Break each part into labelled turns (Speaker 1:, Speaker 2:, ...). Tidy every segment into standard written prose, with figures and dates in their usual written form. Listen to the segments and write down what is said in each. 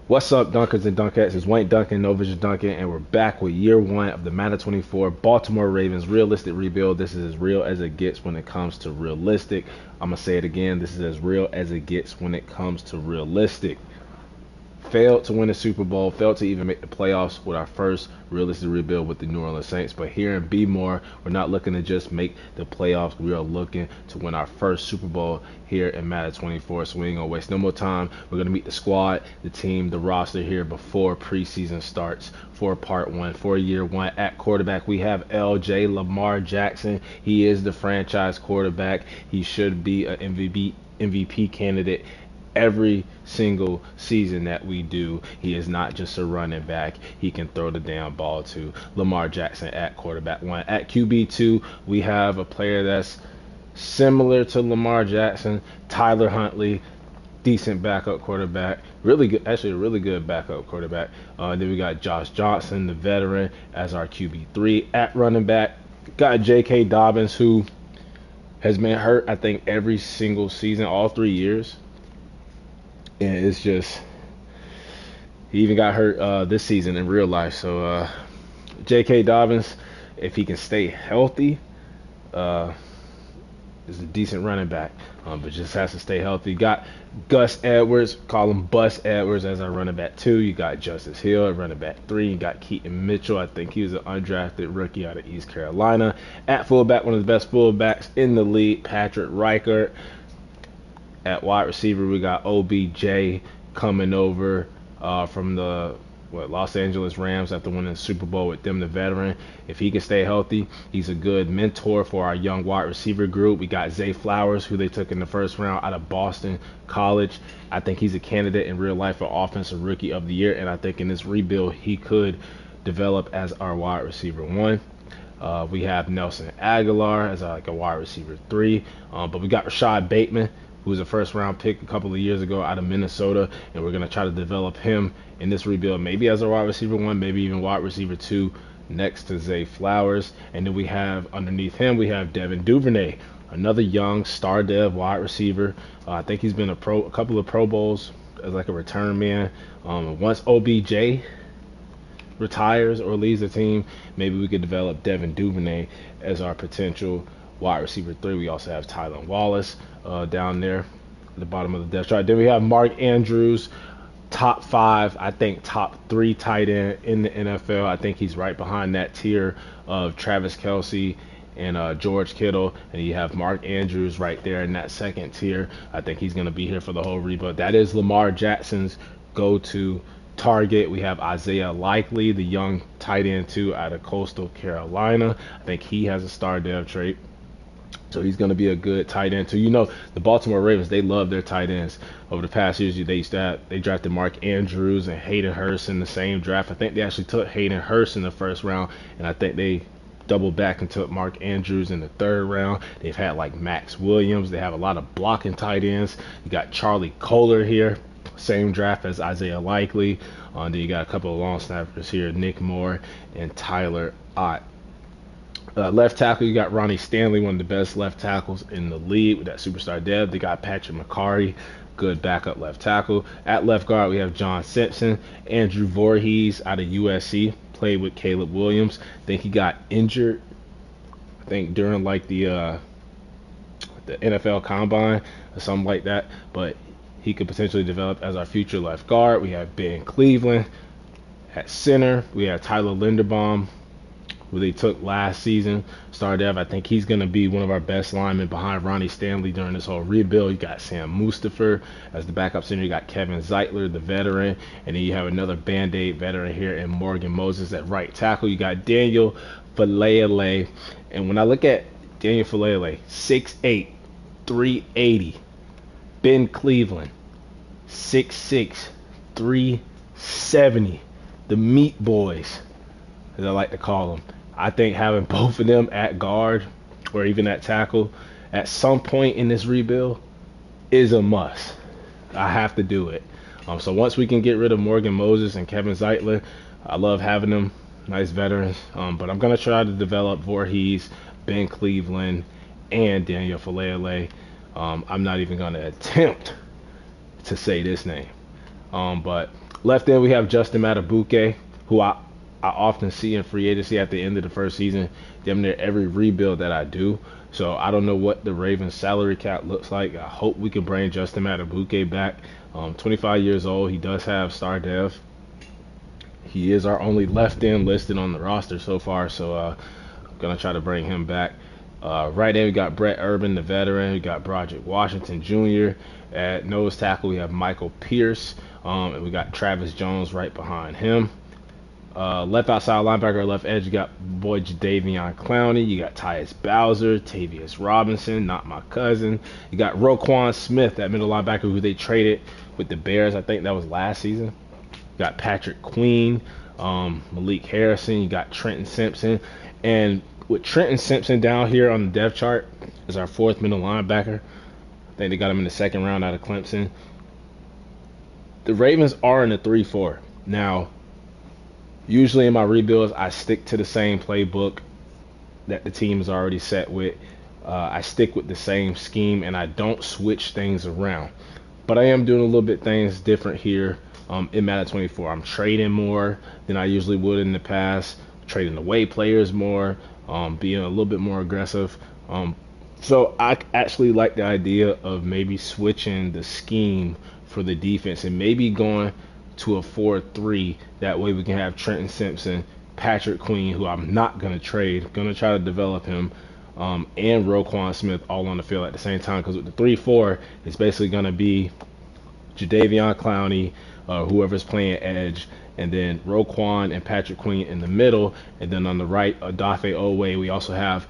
Speaker 1: What's up, Dunkers and Dunkettes? It's Wayne Duncan, No Vision Duncan, and we're back with year one of the Madden 24 Baltimore Ravens realistic rebuild. This is as real as it gets when it comes to realistic. I'm going to say it again. This is as real as it gets when it comes to realistic. Failed to win the Super Bowl, failed to even make the playoffs with our first realistic rebuild with the New Orleans Saints. But here in B-More, we're not looking to just make the playoffs. We are looking to win our first Super Bowl here in Madden 24. So we ain't going to waste no more time. We're going to meet the squad, the team, the roster here before preseason starts for part one, for year one. At quarterback, we have LJ Lamar Jackson. He is the franchise quarterback. He should be an MVP candidate every single season that we do. He is not just a running back. He can throw the damn ball to Lamar Jackson at quarterback one. At QB2, we have a player that's similar to Lamar Jackson, Tyler Huntley, decent backup quarterback. Really good, actually a really good backup quarterback. Then we got Josh Johnson, the veteran, as our QB3. At running back, got J.K. Dobbins, who has been hurt, I think, every single season, all 3 years. And it's just he even got hurt this season in real life. So J.K. Dobbins, if he can stay healthy, uh, is a decent running back, but just has to stay healthy. Got Gus Edwards, call him Bus Edwards, as our running back 2. You got Justice Hill at running back 3. You got Keaton Mitchell. I think he was an undrafted rookie out of East Carolina. At fullback, one of the best fullbacks in the league, Patrick Reichert. At wide receiver, we got OBJ coming over from the Los Angeles Rams after winning the Super Bowl with them, the veteran. If he can stay healthy, he's a good mentor for our young wide receiver group. We got Zay Flowers, who they took in the first round out of Boston College. I think he's a candidate in real life for Offensive Rookie of the Year, and I think in this rebuild he could develop as our wide receiver 1. We have Nelson Aguilar as like a wide receiver 3, but we got Rashad Bateman, who was a first round pick a couple of years ago out of Minnesota, and we're going to try to develop him in this rebuild, maybe as a wide receiver 1, maybe even wide receiver 2 next to Zay Flowers. And then we have underneath him, we have Devin Duvernay, another young star dev wide receiver. I think he's been a couple of Pro Bowls as like a return man. Once OBJ retires or leaves the team, maybe we could develop Devin Duvernay as our potential wide receiver 3. We also have Tylan Wallace down there at the bottom of the depth chart. Then we have Mark Andrews, top 5, I think top 3 tight end in the NFL. I think he's right behind that tier of Travis Kelce and George Kittle, and you have Mark Andrews right there in that second tier. I think he's going to be here for the whole rebuild. That is Lamar Jackson's go-to target. We have Isaiah Likely, the young tight end too, out of Coastal Carolina. I think he has a star dev trait, so he's going to be a good tight end too. You know, the Baltimore Ravens, they love their tight ends. Over the past years, they drafted Mark Andrews and Hayden Hurst in the same draft. I think they actually took Hayden Hurst in the first round, and I think they doubled back and took Mark Andrews in the third round. They've had like Max Williams. They have a lot of blocking tight ends. You got Charlie Kohler here, same draft as Isaiah Likely. Then you got a couple of long snappers here, Nick Moore and Tyler Ott. Left tackle, you got Ronnie Stanley, one of the best left tackles in the league with that superstar depth. They got Patrick McCarry, good backup left tackle. At left guard, we have John Simpson. Andrew Voorhees out of USC, played with Caleb Williams. I think he got injured, I think during like the NFL Combine or something like that, but he could potentially develop as our future left guard. We have Ben Cleveland. At center, we have Tyler Linderbaum, who they took last season, star dev. I think he's going to be one of our best linemen behind Ronnie Stanley during this whole rebuild. You got Sam Mustipher as the backup center. You got Kevin Zeitler, the veteran, and then you have another Band-Aid veteran here in Morgan Moses at right tackle. You got Daniel Falele, and when I look at Daniel Falele, 6'8", 380. Ben Cleveland, 6'6", 370. The Meat Boys, as I like to call them. I think having both of them at guard or even at tackle at some point in this rebuild is a must. I have to do it. So once we can get rid of Morgan Moses and Kevin Zeitler, I love having them, nice veterans. But I'm going to try to develop Voorhees, Ben Cleveland, and Daniel Falele. I'm not even going to attempt to say this name. But Left end, we have Justin Matabuke, who I often see in free agency at the end of the first season, damn near every rebuild that I do. So I don't know what the Ravens salary cap looks like. I hope we can bring Justin Matabuke back. 25 years old. He does have star dev. He is our only left end listed on the roster so far, so I'm gonna try to bring him back. Right end, we got Brett Urban, the veteran. We got Broderick Washington Jr. At nose tackle, we have Michael Pierce, and we got Travis Jones right behind him. Left outside linebacker, left edge, you got boy Jadeveon Clowney. You got Tyus Bowser, Tavius Robinson, not my cousin. You got Roquan Smith, that middle linebacker who they traded with the Bears. I think that was last season. You got Patrick Queen, Malik Harrison. You got Trenton Simpson. And with Trenton Simpson down here on the depth chart as our fourth middle linebacker, I think they got him in the second round out of Clemson. The Ravens are in a 3-4. Now, usually in my rebuilds, I stick to the same playbook that the team is already set with. I stick with the same scheme, and I don't switch things around. But I am doing a little bit things different here in Madden 24. I'm trading more than I usually would in the past, trading away players more, being a little bit more aggressive. So I actually like the idea of maybe switching the scheme for the defense and maybe going to a 4-3. That way we can have Trenton Simpson, Patrick Queen, who I'm not going to trade, going to try to develop him, and Roquan Smith all on the field at the same time. Because with the 3-4, it's basically going to be Jadeveon Clowney, whoever's playing edge, and then Roquan and Patrick Queen in the middle. And then on the right, Odafe Oweh. We also have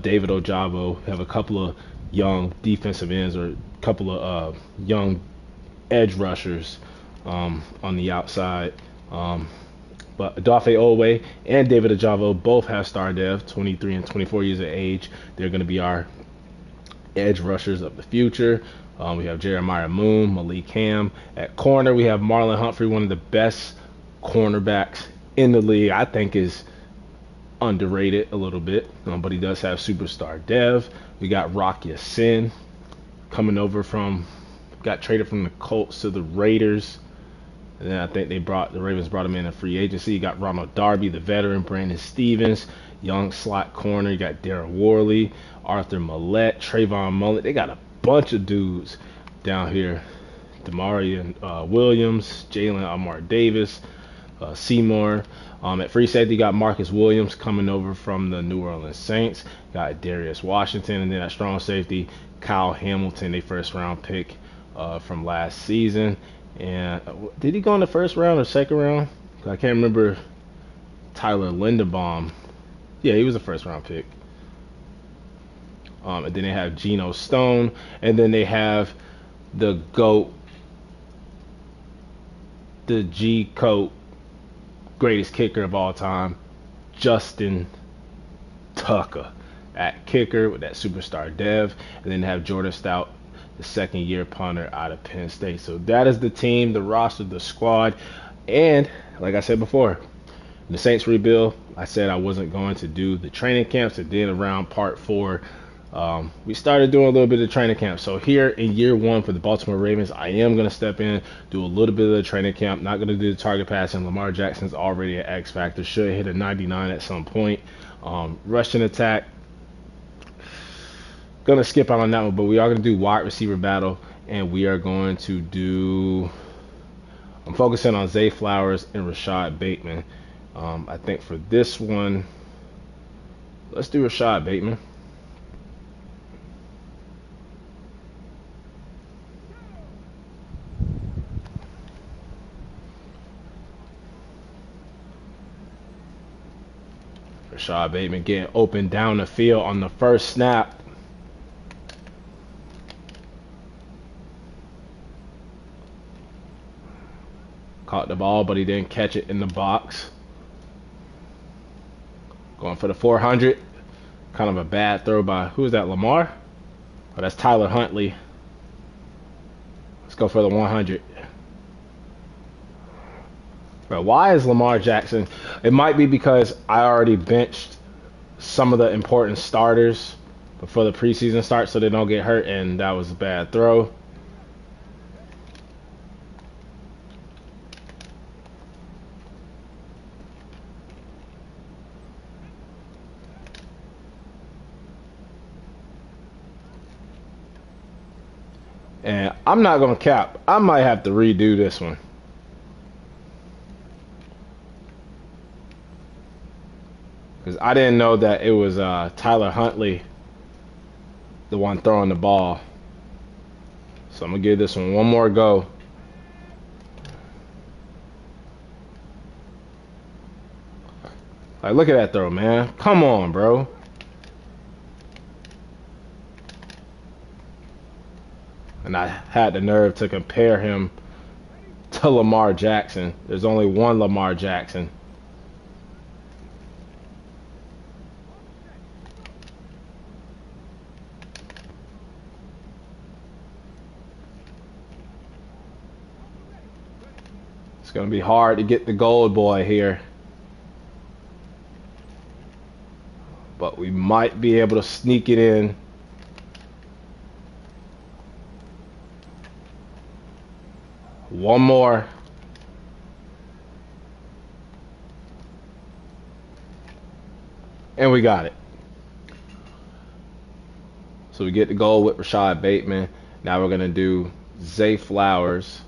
Speaker 1: David Ojabo. We have a couple of young defensive ends or a couple of young edge rushers on the outside. But Odafe Oweh and David Ojabo both have star dev, 23 and 24 years of age. They're going to be our edge rushers of the future. We have Jeremiah Moon, Malik Ham. At corner, we have Marlon Humphrey, one of the best cornerbacks in the league. I think is underrated a little bit, but he does have superstar dev. We got Rock Ya-Sin coming over got traded from the Colts to the Raiders. And then I think the Ravens brought him in a free agency. You got Ronald Darby, the veteran, Brandon Stevens, young slot corner. You got Darren Worley, Arthur Millette, Trayvon Mullen. They got a bunch of dudes down here. Damarian Williams, Jalen Amar Davis, Seymour. At free safety, you got Marcus Williams coming over from the New Orleans Saints. Got Darius Washington. And then at strong safety, Kyle Hamilton, a first-round pick from last season. And did he go in the first round or second round? I can't remember. Tyler Linderbaum. Yeah, he was a first-round pick. And then they have Geno Stone. And then they have the GOAT, the G-Coat, greatest kicker of all time, Justin Tucker at kicker with that superstar dev. And then they have Jordan Stout, the second-year punter out of Penn State. So that is the team, the roster, the squad. And like I said before, the Saints rebuild, I said I wasn't going to do the training camps. And then around part 4, we started doing a little bit of training camp. So here in year 1 for the Baltimore Ravens, I am going to step in, do a little bit of the training camp. Not going to do the target passing. Lamar Jackson's already an X factor. Should hit a 99 at some point. Rushing attack, going to skip out on that one, but we are going to do wide receiver battle, and we are going to do, I'm focusing on Zay Flowers and Rashad Bateman. I think for this one, let's do Rashad Bateman. Rashad Bateman getting open down the field on the first snap. Caught the ball, but he didn't catch it in the box. Going for the 400. Kind of a bad throw by, who is that, Lamar? Oh, that's Tyler Huntley. Let's go for the 100. But why is Lamar Jackson? It might be because I already benched some of the important starters before the preseason starts so they don't get hurt, and that was a bad throw. And I'm not gonna cap. I might have to redo this one. Because I didn't know that it was Tyler Huntley, the one throwing the ball. So I'm going to give this one more go. Like, look at that throw, man. Come on, bro. And I had the nerve to compare him to Lamar Jackson. There's only one Lamar Jackson. It's going to be hard to get the gold boy here. But we might be able to sneak it in. One more. And we got it. So we get the goal with Rashad Bateman. Now we're going to do Zay Flowers.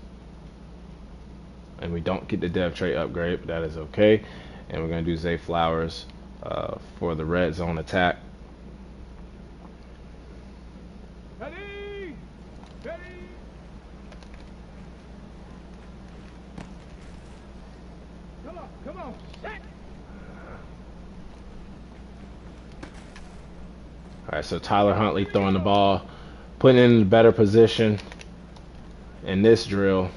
Speaker 1: And we don't get the dev trait upgrade, but that is okay. And we're going to do Zay Flowers for the red zone attack.
Speaker 2: Ready! Ready! Come on, come on. Set.
Speaker 1: All right, so Tyler Huntley throwing the ball, putting it in a better position in this drill.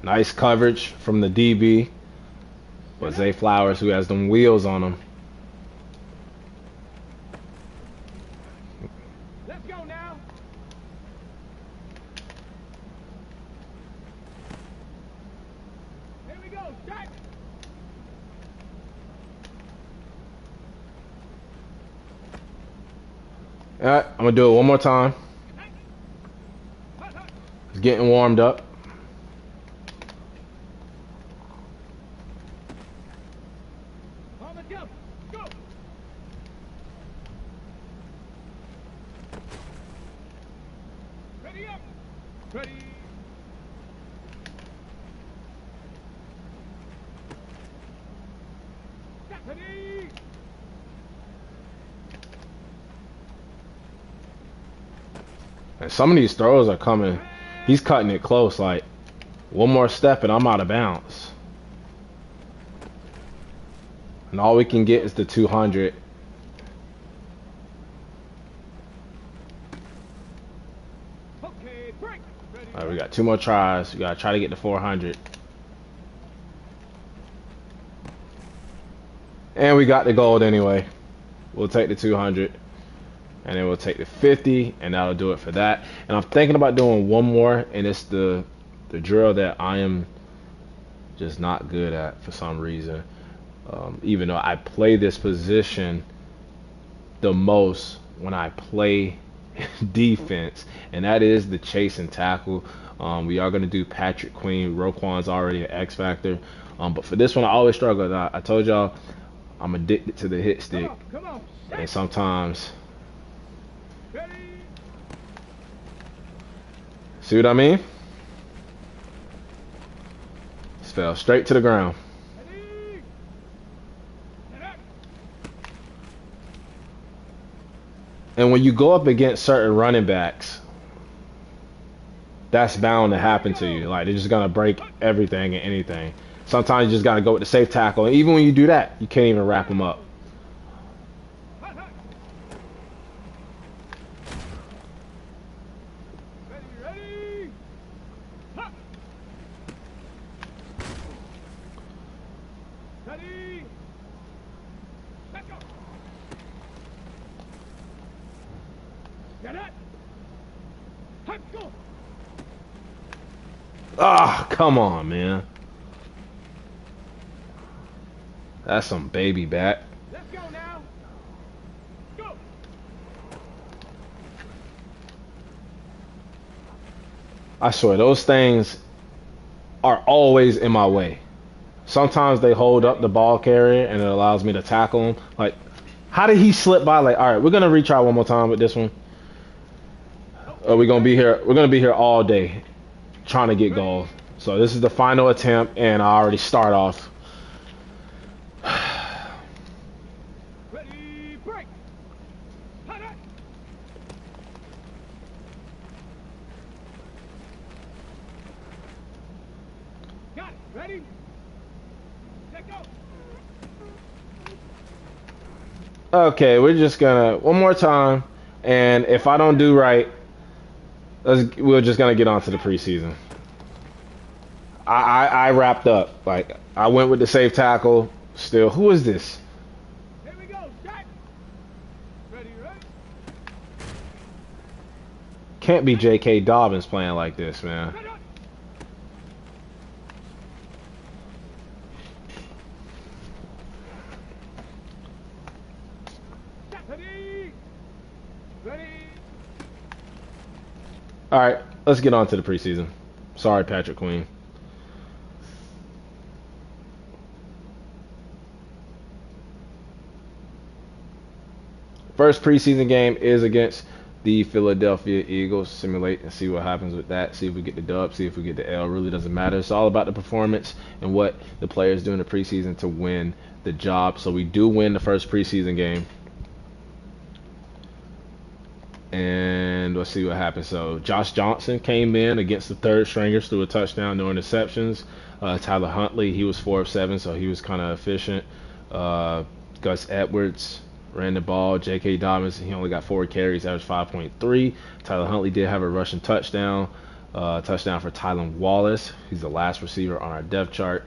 Speaker 1: Nice coverage from the DB. But Zay Flowers, who has them wheels on him.
Speaker 2: Let's go now. Here we go. Start.
Speaker 1: All right, I'm going to do it one more time. It's getting warmed up.
Speaker 2: Go. Ready up. Ready. Ready.
Speaker 1: And some of these throws are coming. He's cutting it close. Like, one more step and I'm out of bounds. And all we can get is the 200.
Speaker 2: Okay, break. Ready.
Speaker 1: All right, we got 2 more tries. We got to try to get to 400. And we got the gold anyway. We'll take the 200. And then we'll take the 50. And that'll do it for that. And I'm thinking about doing one more. And it's the drill that I am just not good at for some reason. Even though I play this position the most when I play defense, and that is the chase and tackle. We are going to do Patrick Queen. Roquan's already an X factor, but for this one I always struggle. I told y'all I'm addicted to the hit stick.
Speaker 2: Come on.
Speaker 1: And sometimes,
Speaker 2: Ready.
Speaker 1: see what I mean? Just fell straight to the ground.
Speaker 2: Ready. Set up.
Speaker 1: And when you go up against certain running backs, that's bound to happen to you. Like, they're just going to break everything and anything. Sometimes you just got to go with the safe tackle. And even when you do that, you can't even wrap them up.
Speaker 2: Ready. Ha. Ready. Let's go. Get it. Let's go.
Speaker 1: Ah, come on, man. That's some baby back.
Speaker 2: Let's go now. Go.
Speaker 1: I swear, those things are always in my way. Sometimes they hold up the ball carrier and it allows me to tackle him. Like, how did he slip by? Like, all right, we're gonna retry one more time with this one. We're gonna be here. We're gonna be here all day trying to get goals. So this is the final attempt, and I already start off.
Speaker 2: Ready, break. Hot it. Got it. Ready? Let go.
Speaker 1: Okay, we're just gonna one more time, and if I don't do right, we're just gonna get on to the preseason. I wrapped up. Like I went with the safe tackle. Still, who is this?
Speaker 2: Here we go. Set. Ready, ready.
Speaker 1: Can't be J.K. Dobbins playing like this, man.
Speaker 2: Set up. Set. Ready. Ready.
Speaker 1: All right, let's get on to the preseason. Sorry, Patrick Queen. First preseason game is against the Philadelphia Eagles. Simulate and see what happens with that. See if we get the dub. See if we get the L. Really doesn't matter. It's all about the performance and what the players do in the preseason to win the job. So we do win the first preseason game. And let's see what happens. So Josh Johnson came in against the third stringers, threw a touchdown, no interceptions. Tyler Huntley, he was 4 of 7, so he was kind of efficient. Gus Edwards ran the ball. J.K. Dobbins, he only got 4 carries, averaged 5.3. Tyler Huntley did have a rushing touchdown. Touchdown for Tylan Wallace. He's the last receiver on our depth chart.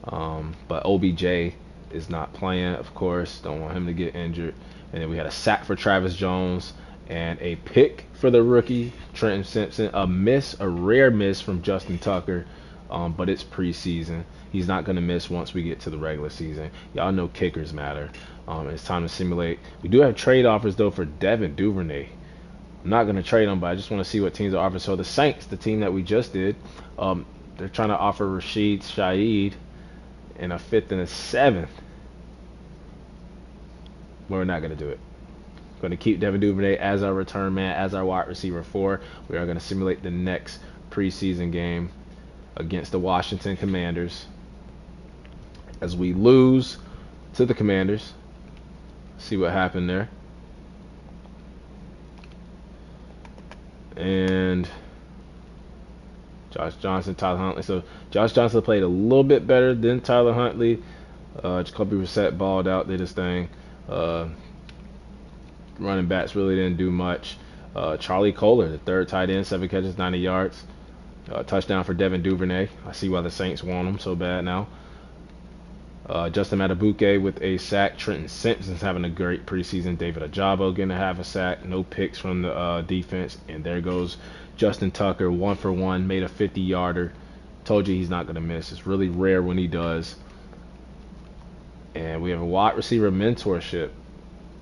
Speaker 1: But OBJ is not playing, of course. Don't want him to get injured. And then we had a sack for Travis Jones and a pick for the rookie, Trenton Simpson. A rare miss from Justin Tucker. But it's preseason. He's not going to miss once we get to the regular season. Y'all know kickers matter. It's time to simulate. We do have trade offers, though, for Devin Duvernay. I'm not going to trade him, but I just want to see what teams are offering. So the Saints, the team that we just did, they're trying to offer Rashid Shaheed in a 5th and a 7th. We're not going to do it. Going to keep Devin Duvernay as our return man, as our wide receiver 4. We are going to simulate the next preseason game against the Washington Commanders. As we lose to the Commanders. See what happened there. And Josh Johnson, Tyler Huntley. So Josh Johnson played a little bit better than Tyler Huntley. Jacoby Brissett balled out, did his thing. Running backs really didn't do much. Charlie Kohler, the third tight end, 7 catches, 90 yards. Touchdown for Devin Duvernay. I see why the Saints want him so bad now. Justin Matabuke with a sack. Trenton Simpson's having a great preseason. David Ajabo getting to have a sack. No picks from the defense. And there goes Justin Tucker, 1 for 1, made a 50-yarder. Told you he's not going to miss. It's really rare when he does. And we have a wide receiver mentorship.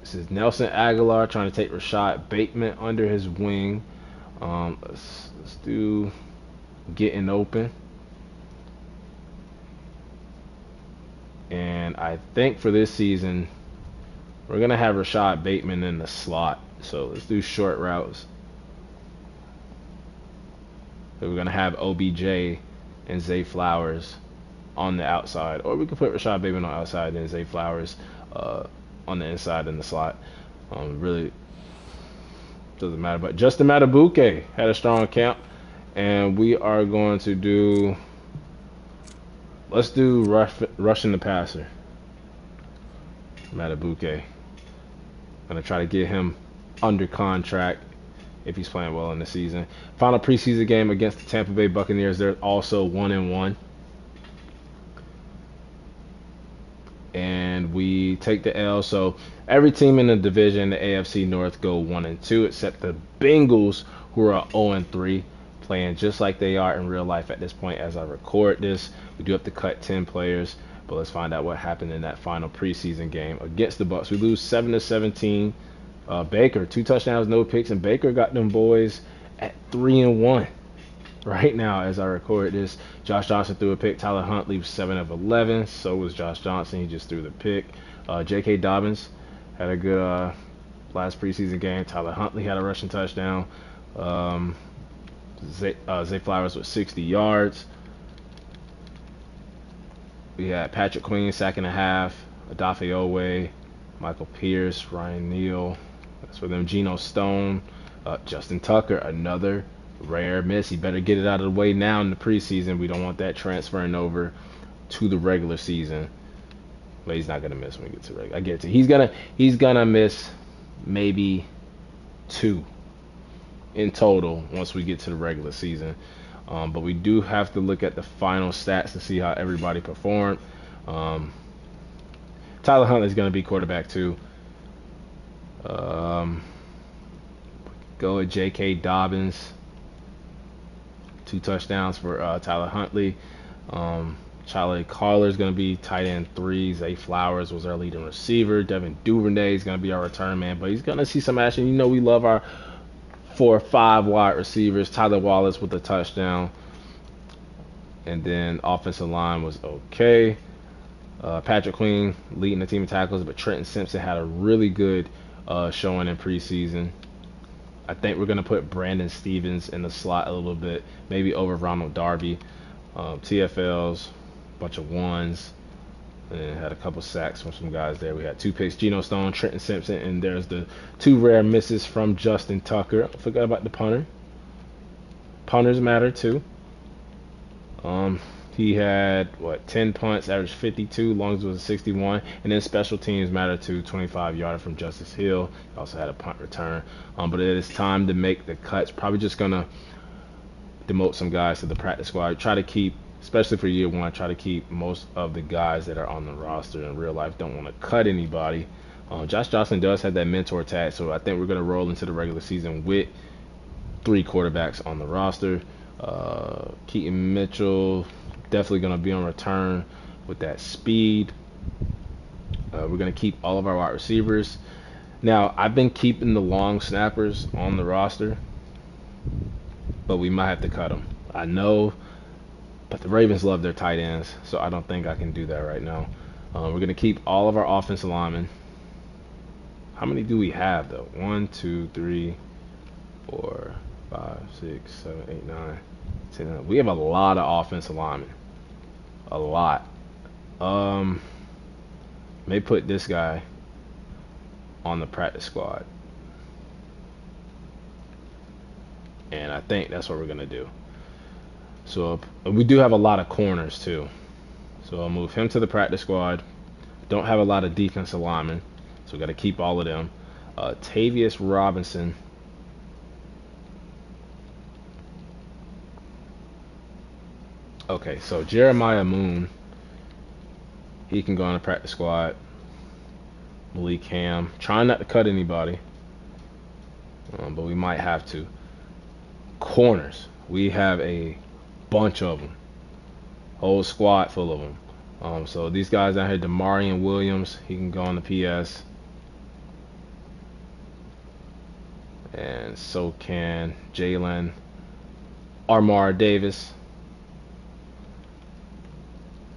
Speaker 1: This is Nelson Aguilar trying to take Rashad Bateman under his wing. Let's do getting open. And I think for this season, we're going to have Rashad Bateman in the slot. So let's do short routes. So we're going to have OBJ and Zay Flowers on the outside. Or we could put Rashad Bateman on the outside and Zay Flowers on the inside in the slot. Really doesn't matter. But Justin Matabuke had a strong camp. And we are going to do... Let's do rushing the passer. Matabuke. Gonna try to get him under contract if he's playing well in the season. Final preseason game against the Tampa Bay Buccaneers. They're also 1-1. And we take the L. So every team in the division, the AFC North, go 1-2, except the Bengals, who are 0-3. Playing just like they are in real life at this point as I record this. We do have to cut 10 players, but let's find out what happened in that final preseason game against the Bucs. We lose 7-17. Baker, 2 touchdowns, no picks, and Baker got them boys at 3-1. right now as I record this. Josh Johnson threw a pick. Tyler Huntley was 7 of 11. So was Josh Johnson. He just threw the pick. J.K. Dobbins had a good last preseason game. Tyler Huntley had a rushing touchdown. Zay Flowers with 60 yards. We had Patrick Queen, sack and a half. Adafe Owe, Michael Pierce, Ryan Neal. That's for them. Geno Stone. Justin Tucker, another rare miss. He better get it out of the way now in the preseason. We don't want that transferring over to the regular season. But he's not gonna miss when we get to regular. I get it. He's gonna miss maybe 2 in total once we get to the regular season. But we do have to look at the final stats to see how everybody performed. Tyler Huntley's gonna be quarterback too. Go with J.K. Dobbins. 2 touchdowns for Tyler Huntley. Charlie Collar is going to be tight end 3. Zay Flowers was our leading receiver. Devin Duvernay is going to be our return man, but he's going to see some action. You know we love our 4 or 5 wide receivers. Tyler Wallace with a touchdown. And then offensive line was okay. Patrick Queen leading the team in tackles, but Trenton Simpson had a really good showing in preseason. I think we're going to put Brandon Stevens in the slot a little bit, maybe over Ronald Darby. TFLs, bunch of 1s, and had a couple sacks from some guys there. We had 2 picks, Geno Stone, Trenton Simpson, and there's the 2 rare misses from Justin Tucker. I forgot about the punter. Punters matter too. He had 10 punts, averaged 52, longest was 61, and then special teams matter too. 25-yarder from Justice Hill. He also had a punt return. But it is time to make the cuts. Probably just gonna demote some guys to the practice squad. Try to keep, especially for year 1, try to keep most of the guys that are on the roster in real life. Don't want to cut anybody. Josh Johnson does have that mentor tag, so I think we're gonna roll into the regular season with 3 quarterbacks on the roster. Keaton Mitchell definitely going to be on return with that speed. We're going to keep all of our wide receivers. Now, I've been keeping the long snappers on the roster, but we might have to cut them. I know, but the Ravens love their tight ends, so I don't think I can do that right now. We're going to keep all of our offensive linemen. How many do we have, though? 1, 2, 3, 4, 5, 6, 7, 8, 9, 10. We have a lot of offensive linemen. A lot. May put this guy on the practice squad. And I think that's what we're going to do. So we do have a lot of corners too. So I'll move him to the practice squad. Don't have a lot of defensive linemen, so we got to keep all of them. Tavius Robinson. Okay, so Jeremiah Moon, he can go on the practice squad. Malik Ham, trying not to cut anybody, but we might have to. Corners, we have a bunch of them, whole squad full of them. So these guys down here, Damarian Williams, he can go on the PS, and so can Jalen Armar Davis.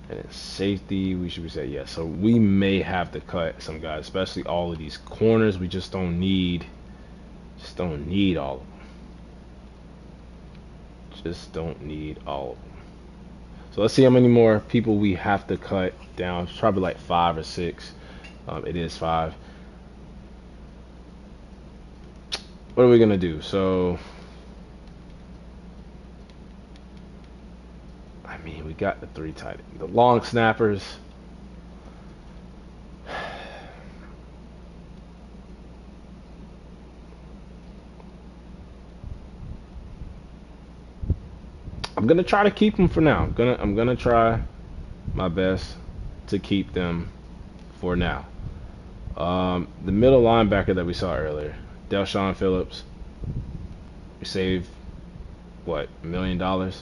Speaker 1: And safety, we should be saying, yeah. So we may have to cut some guys, especially all of these corners. We just don't need all of them. Just don't need all of them. So let's see how many more people we have to cut down. It's probably like 5 or 6. It is 5. What are we gonna do? So, I mean, we got the 3 tight ends. The long snappers. I'm gonna try to keep them for now. I'm gonna try my best to keep them for now. The middle linebacker that we saw earlier, Del'Shawn Phillips. We saved $1 million.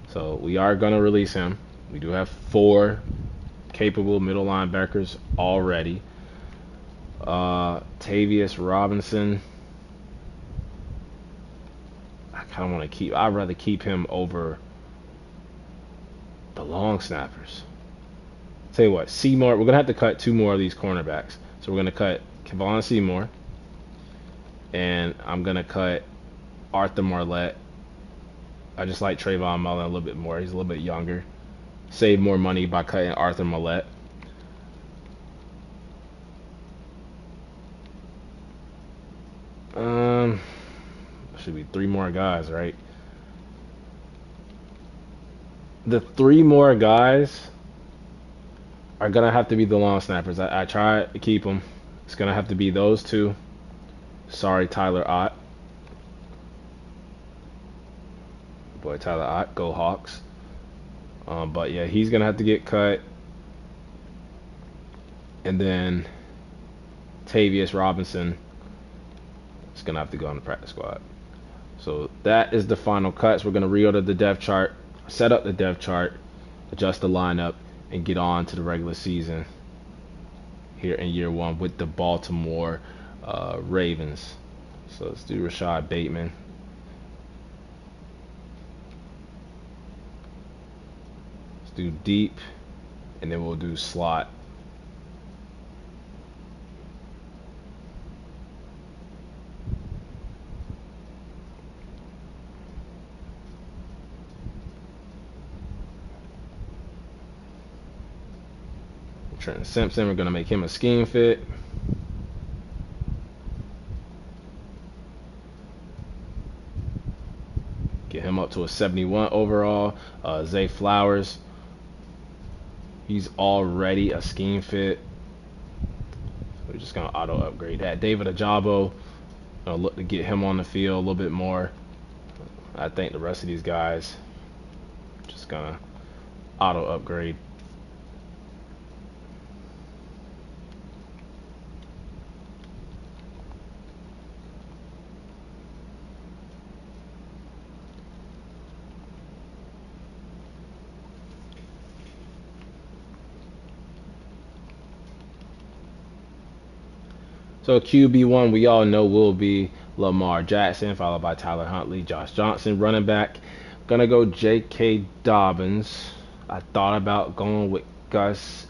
Speaker 1: So we are going to release him. We do have 4 capable middle linebackers already. Tavius Robinson. kind of want to keep. I'd rather keep him over the long snappers. Tell you what, Seymour. We're gonna have to cut 2 more of these cornerbacks. So we're gonna cut Kevon Seymour, and I'm gonna cut Arthur Marlette. I just like Trayvon Mullen a little bit more. He's a little bit younger. Save more money by cutting Arthur Marlette. Should be 3 more guys, right? The 3 more guys are gonna have to be the long snappers. I try to keep them. It's gonna have to be those 2. Sorry, Tyler Ott. Boy, Tyler Ott, go Hawks. But yeah, he's gonna have to get cut. And then Tavius Robinson is gonna have to go on the practice squad. So that is the final cuts. We're gonna reorder the depth chart, set up the depth chart, adjust the lineup, and get on to the regular season here in year 1 with the Baltimore Ravens. So let's do Rashad Bateman. Let's do deep, and then we'll do slot. Trenton Simpson, we're going to make him a scheme fit. Get him up to a 71 overall. Zay Flowers, he's already a scheme fit. We're just going to auto upgrade that. David Ajabo, look to get him on the field a little bit more. I think the rest of these guys just going to auto upgrade. So QB1, we all know will be Lamar Jackson, followed by Tyler Huntley, Josh Johnson. Running back, gonna go J.K. Dobbins. I thought about going with Gus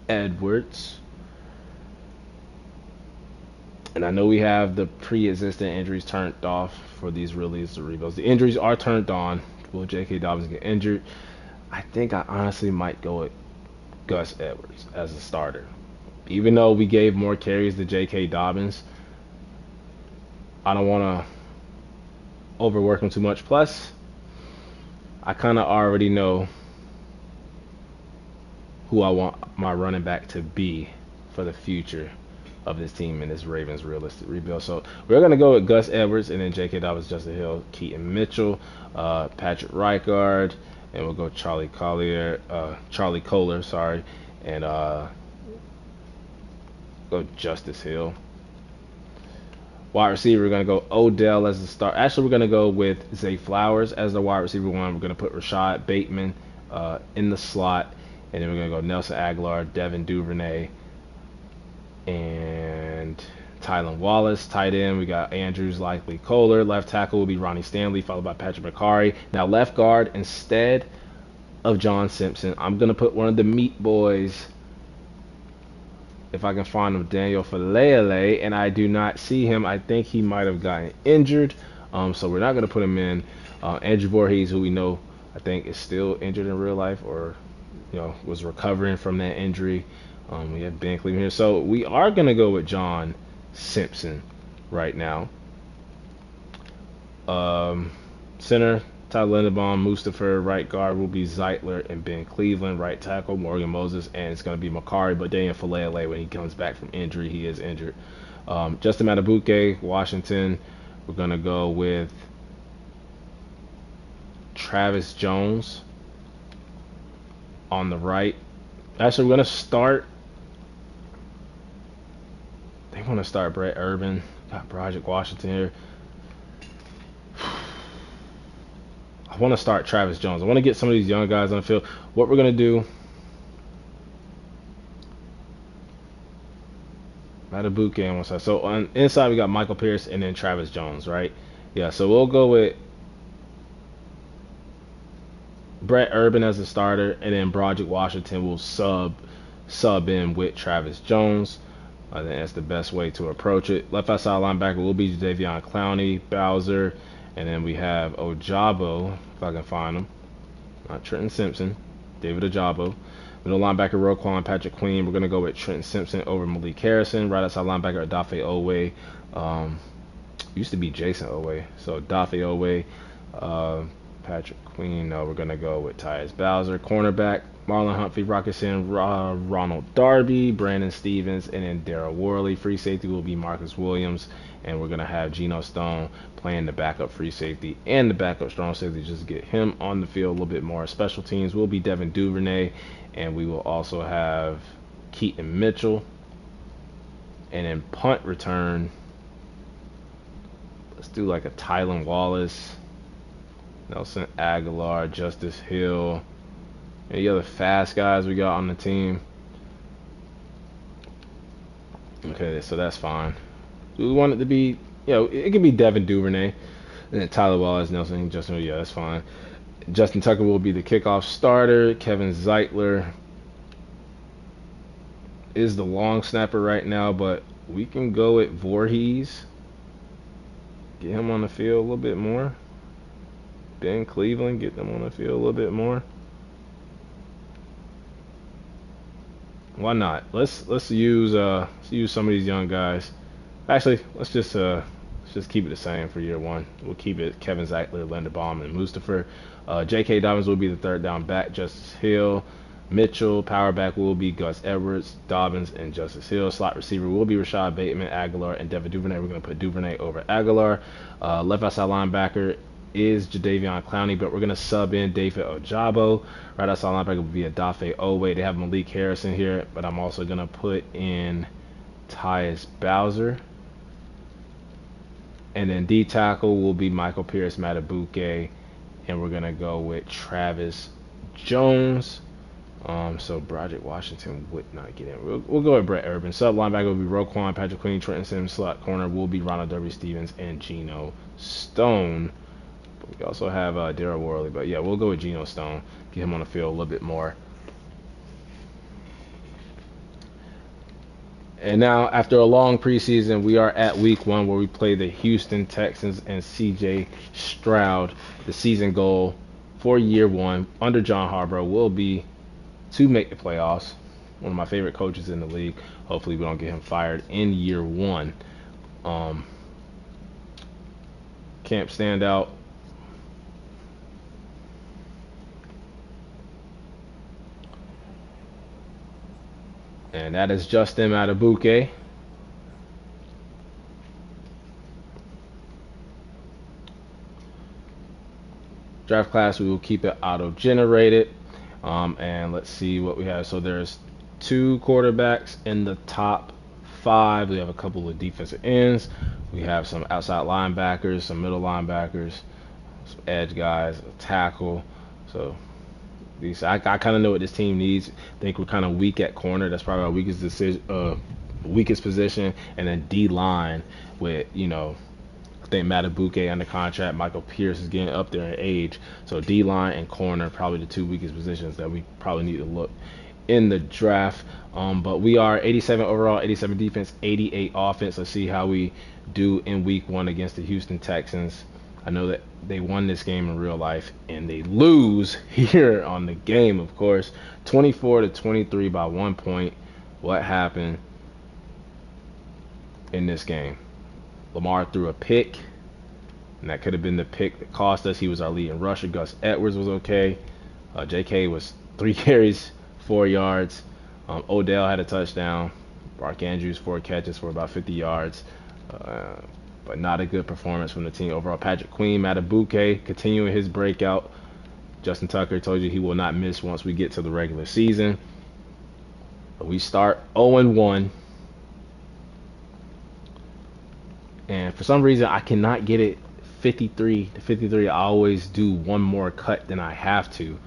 Speaker 1: Edwards. And I know we have the pre-existing injuries turned off for these releases or rebuilds. The injuries are turned on. Will J.K. Dobbins get injured? I think I honestly might go with Gus Edwards as a starter. Even though we gave more carries to J.K. Dobbins, I don't want to overwork him too much. Plus, I kind of already know who I want my running back to be for the future of this team and this Ravens realistic rebuild. So we're going to go with Gus Edwards, and then J.K. Dobbins, Justin Hill, Keaton Mitchell, Patrick Reichard, and we'll go Charlie Collier, and go Justice Hill. Wide receiver, we're going to go Odell as the start. Actually, we're going to go with Zay Flowers as the wide receiver 1. We're going to put Rashad Bateman in the slot. And then we're going to go Nelson Aguilar, Devin Duvernay, and Tylan Wallace. Tight end, we got Andrews, Likely, Kohler. Left tackle will be Ronnie Stanley, followed by Patrick McCarry. Now left guard, instead of John Simpson, I'm going to put one of the meat boys, if I can find him, Daniel Falele, and I do not see him. I think he might have gotten injured, so we're not going to put him in. Andrew Voorhees, who we know, I think, is still injured in real life, or was recovering from that injury. We have Ben Cleveland here, so we are going to go with John Simpson right now. Center, Tyler Linderbaum, Mustapher. Right guard will be Zeitler and Ben Cleveland. Right tackle, Morgan Moses, and it's going to be Makari. But Daniel Falele, when he comes back from injury, he is injured. Justin Matabuke, Washington. We're going to go with Travis Jones on the right. Actually, we're going to start. They want to start Brett Urban. Got Broderick Washington here. I want to start Travis Jones. I want to get some of these young guys on the field. What we're going to do, Matabuke on one side. So on inside we got Michael Pierce and then Travis Jones, right? Yeah, so we'll go with Brett Urban as a starter, and then Broderick Washington will sub in with Travis Jones. I think that's the best way to approach it. Left outside linebacker will be Jadeveon Clowney, Bowser, and then we have Ojabo, if I can find him. Not Trenton Simpson, David Ojabo. Middle linebacker Roquan Patrick Queen. We're gonna go with Trenton Simpson over Malik Harrison. Right outside linebacker Adafe Owe. Used to be Jason Owe, so Adafe Owe. Patrick Queen. No, we're gonna go with Tyus Bowser. Cornerback Marlon Humphrey, Rocketson, Ronald Darby, Brandon Stevens, and then Darrell Worley. Free safety will be Marcus Williams, and we're gonna have Geno Stone playing the backup free safety and the backup strong safety, just to get him on the field a little bit more. Special teams will be Devin Duvernay, and we will also have Keaton Mitchell. And then punt return, let's do like a Tylan Wallace, Nelson Aguilar, Justice Hill. Any other fast guys we got on the team? Okay, so that's fine. We want it to be, it could be Devin Duvernay, and then Tyler Wallace, Nelson, Justin. Yeah, that's fine. Justin Tucker will be the kickoff starter. Kevin Zeitler is the long snapper right now, but we can go at Voorhees. Get him on the field a little bit more. Ben Cleveland, get them on the field a little bit more. Why not? Let's use some of these young guys. Actually, let's just keep it the same for year one. We'll keep it Kevin Zeitler, Linderbaum, and Mustafa. J.K. Dobbins will be the third down back. Justice Hill, Mitchell. Power back will be Gus Edwards, Dobbins, and Justice Hill. Slot receiver will be Rashad Bateman, Aguilar, and Devin Duvernay. We're going to put Duvernay over Aguilar. Left outside linebacker is Jadeveon Clowney, but we're going to sub in David Ojabo. Right outside linebacker will be Adafe Owe. They have Malik Harrison here, but I'm also going to put in Tyus Bowser. And then D tackle will be Michael Pierce Matabuke, and we're going to go with Travis Jones. So Broderick Washington would not get in. We'll go with Brett Urban. Sub linebacker will be Roquan, Patrick Queen, Trenton Sims. Slot corner will be Ronald Darby Stevens and Geno Stone. We also have Darrell Worley, but yeah, we'll go with Geno Stone. Get him on the field a little bit more. And now, after a long preseason, we are at week one where we play the Houston Texans and C.J. Stroud. The season goal for year one under John Harbaugh will be to make the playoffs. One of my favorite coaches in the league. Hopefully we don't get him fired in year one. Camp standout. And that is Justin Matabuke. Draft class, we will keep it auto-generated. And let's see what we have. So there's 2 quarterbacks in the top 5. We have a couple of defensive ends. We have some outside linebackers, some middle linebackers, some edge guys, a tackle. So I kind of know what this team needs. I think we're kind of weak at corner. That's probably our weakest position. And then D-line with, I think Matabuke under contract. Michael Pierce is getting up there in age. So D-line and corner, probably the 2 weakest positions that we probably need to look in the draft. But we are 87 overall, 87 defense, 88 offense. Let's see how we do in week 1 against the Houston Texans. I know that they won this game in real life, and they lose here on the game, of course. 24-23 by 1 point. What happened in this game? Lamar threw a pick, and that could have been the pick that cost us. He was our leading rusher. Gus Edwards was okay. J.K. was 3 carries, 4 yards. Odell had a touchdown. Mark Andrews 4 catches for about 50 yards. But not a good performance from the team overall. Patrick Queen, Matabuke continuing his breakout. Justin Tucker told you he will not miss once we get to the regular season. But we start 0-1. And for some reason, I cannot get it 53-53. I always do one more cut than I have to.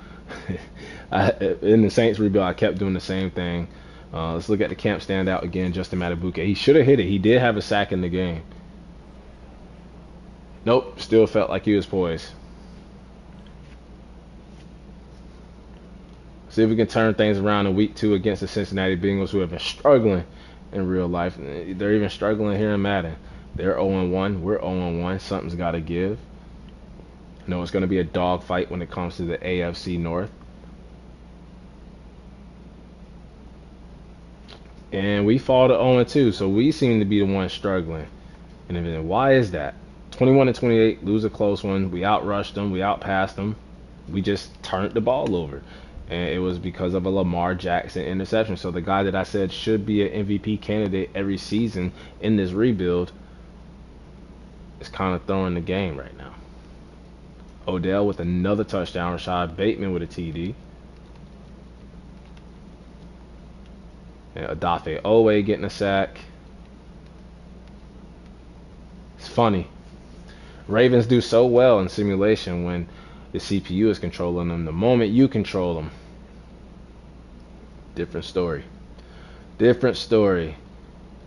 Speaker 1: In the Saints rebuild, I kept doing the same thing. Let's look at the camp standout again, Justin Matabuke. He should have hit it. He did have a sack in the game. Nope, still felt like he was poised. See if we can turn things around in week 2 against the Cincinnati Bengals, who have been struggling in real life. They're even struggling here in Madden. They're 0-1. We're 0-1. Something's got to give. No, it's going to be a dogfight when it comes to the AFC North. And we fall to 0-2, so we seem to be the ones struggling. And then why is that? 21-28, lose a close one. We outrushed them. We outpassed them. We just turned the ball over. And it was because of a Lamar Jackson interception. So the guy that I said should be an MVP candidate every season in this rebuild is kind of throwing the game right now. Odell with another touchdown. Rashad Bateman with a TD. And Odafe Owe getting a sack. It's funny. Ravens do so well in simulation when the CPU is controlling them. The moment you control them, different story. Different story.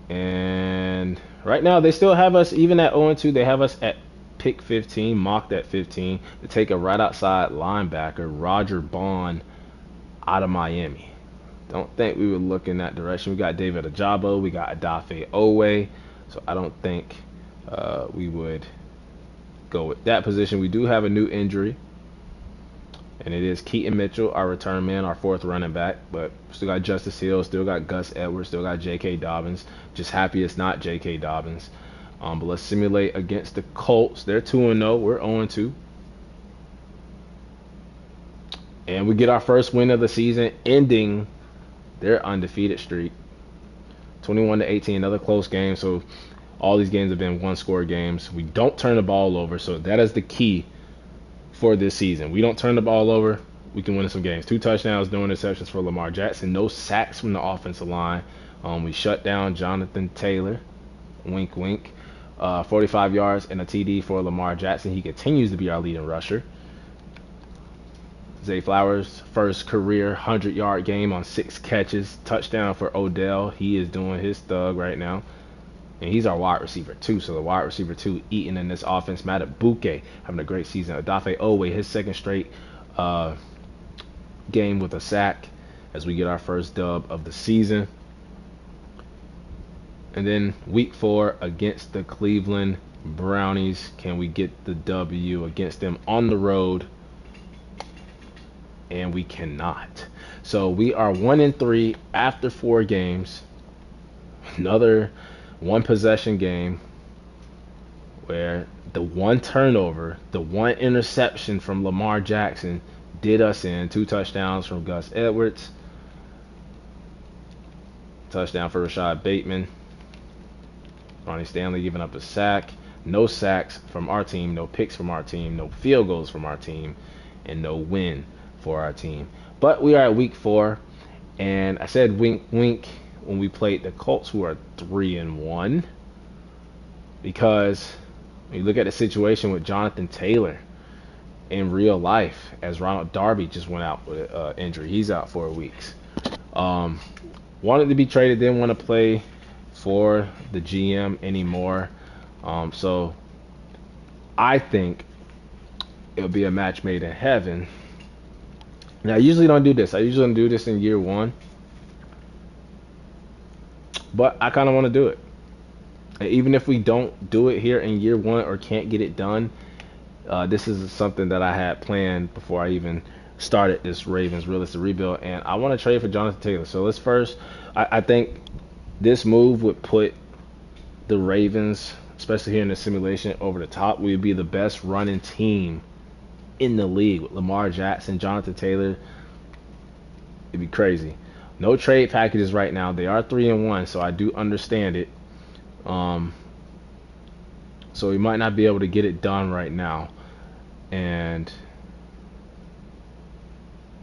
Speaker 1: And right now they still have us, even at 0-2, they have us at pick 15, mocked at 15, to take a right outside linebacker, Roger Bond, out of Miami. Don't think we would look in that direction. We got David Ajabo, we got Odafe Owe, so I don't think we would go with that position. We do have a new injury, and it is Keaton Mitchell, our return man, our 4th running back. But still got Justice Hill, still got Gus Edwards, still got J.K. Dobbins. Just happy it's not J.K. Dobbins. But let's simulate against the Colts. They're 2-0. We're 0-2. And we get our first win of the season, ending their undefeated streak. 21-18, another close game. So all these games have been one-score games. We don't turn the ball over, so that is the key for this season. We don't turn the ball over, we can win some games. 2 touchdowns, no interceptions for Lamar Jackson. No sacks from the offensive line. We shut down Jonathan Taylor. Wink, wink. 45 yards and a TD for Lamar Jackson. He continues to be our leading rusher. Zay Flowers, first career 100-yard game on 6 catches. Touchdown for Odell. He is doing his thug right now. And he's our wide receiver, too. So the wide receiver, too, eating in this offense. Matt Buke having a great season. Odafe Owe, his second straight game with a sack as we get our first dub of the season. And then week 4 against the Cleveland Brownies. Can we get the W against them on the road? And we cannot. So we are 1-3 after 4 games. Another 1 possession game where the 1 turnover, the 1 interception from Lamar Jackson did us in. 2 touchdowns from Gus Edwards. Touchdown for Rashad Bateman. Ronnie Stanley giving up a sack. No sacks from our team, no picks from our team, no field goals from our team, and no win for our team. But we are at week 4, and I said wink, wink when we played the Colts, who are 3-1, because when you look at the situation with Jonathan Taylor in real life, as Ronald Darby just went out with an injury. He's out 4 weeks. Wanted to be traded, didn't want to play for the GM anymore. So I think it'll be a match made in heaven. Now, I usually don't do this. I usually don't do this in year 1. But I kind of want to do it. And even if we don't do it here in year 1 or can't get it done, this is something that I had planned before I even started this Ravens realistic rebuild. And I want to trade for Jonathan Taylor. So let's first, I think this move would put the Ravens, especially here in the simulation, over the top. We would be the best running team in the league with Lamar Jackson, Jonathan Taylor. It'd be crazy. No trade packages right now. They are 3-1, so I do understand it. So we might not be able to get it done right now. And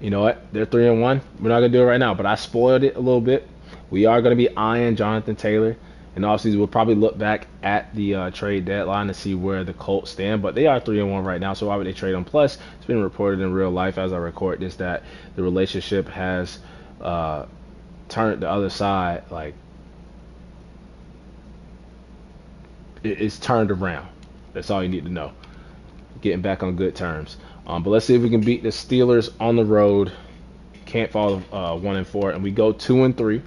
Speaker 1: you know what? They're 3-1. We're not gonna do it right now, but I spoiled it a little bit. We are gonna be eyeing Jonathan Taylor. And obviously, we'll probably look back at the trade deadline to see where the Colts stand. But they are 3-1 right now, so why would they trade them? Plus, it's been reported in real life as I record this that the relationship has turned the other side. Like, it's turned around. That's all you need to know. Getting back on good terms. But let's see if we can beat the Steelers on the road. can't fall 1-4, and we go 2-3.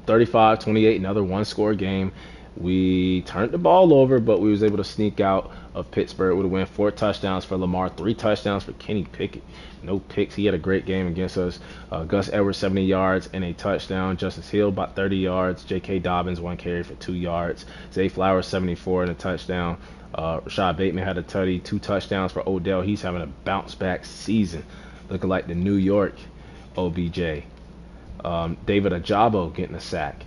Speaker 1: 35-28, another one-score game. We turned the ball over, but we was able to sneak out of Pittsburgh with a win. 4 touchdowns for Lamar, 3 touchdowns for Kenny Pickett. No picks. He had a great game against us. Gus Edwards, 70 yards and a touchdown. Justice Hill, about 30 yards. J.K. Dobbins, 1 carry for 2 yards. Zay Flowers, 74 and a touchdown. Rashad Bateman had a tutty, 2 touchdowns for Odell. He's having a bounce-back season, looking like the New York OBJ. David Ajabo getting a sack.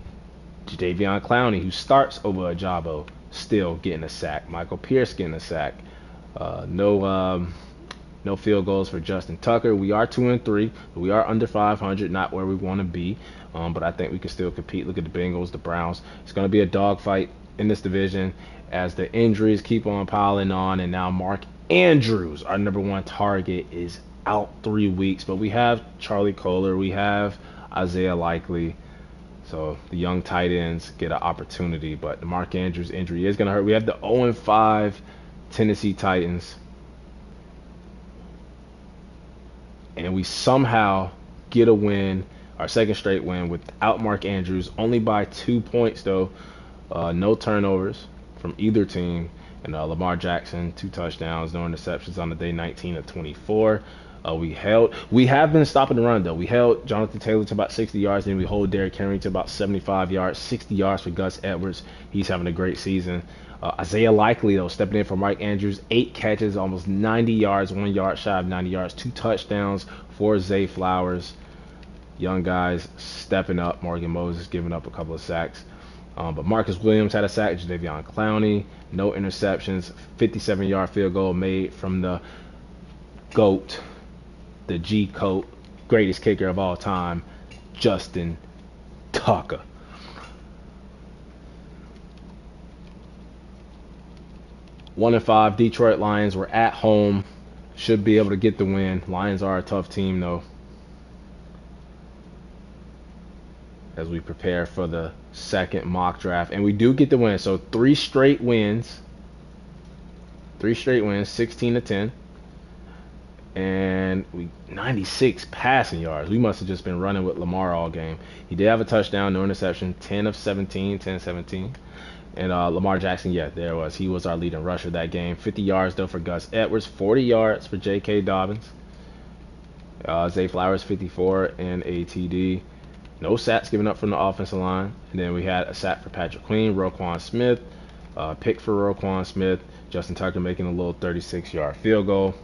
Speaker 1: Jadeveon Clowney, who starts over Ajabo, still getting a sack. Michael Pierce getting a sack. No field goals for Justin Tucker. We are 2-3. We are under 500, not where we want to be. But I think we can still compete. Look at the Bengals, the Browns. It's going to be a dogfight in this division as the injuries keep on piling on. And now Mark Andrews, our #1 target, is out 3 weeks. But we have Charlie Kohler. We have Isaiah Likely. So the young tight ends get an opportunity, but the Mark Andrews injury is going to hurt. We have the 0-5 Tennessee Titans, and we somehow get a win, our second straight win, without Mark Andrews, only by 2 points though. No turnovers from either team, and Lamar Jackson, 2 touchdowns, no interceptions on the day, 19-24. We have been stopping the run though. We held Jonathan Taylor to about 60 yards, and we hold Derrick Henry to about 75 yards, 60 yards for Gus Edwards. He's having a great season. Isaiah Likely though, stepping in for Mike Andrews, 8 catches, almost 90 yards, 1 yard shy of 90 yards, 2 touchdowns for Zay Flowers. Young guys stepping up. Morgan Moses giving up a couple of sacks. But Marcus Williams had a sack. Jadeveon Clowney, no interceptions, 57-yard field goal made from the GOAT, the G-Coat, greatest kicker of all time, Justin Tucker. One and 5 Detroit Lions were at home. Should be able to get the win. Lions are a tough team though, as we prepare for the second mock draft. And we do get the win. So 3 straight wins. 16-10. And 96 passing yards. We must have just been running with Lamar all game. He did have a touchdown, no interception, 10 of 17. And Lamar Jackson, yeah, there was. He was our leading rusher that game. 50 yards, though, for Gus Edwards. 40 yards for J.K. Dobbins. Zay Flowers, 54 and a TD. No sacks given up from the offensive line. And then we had a sack for Patrick Queen, Roquan Smith. Pick for Roquan Smith. Justin Tucker making a little 36-yard field goal.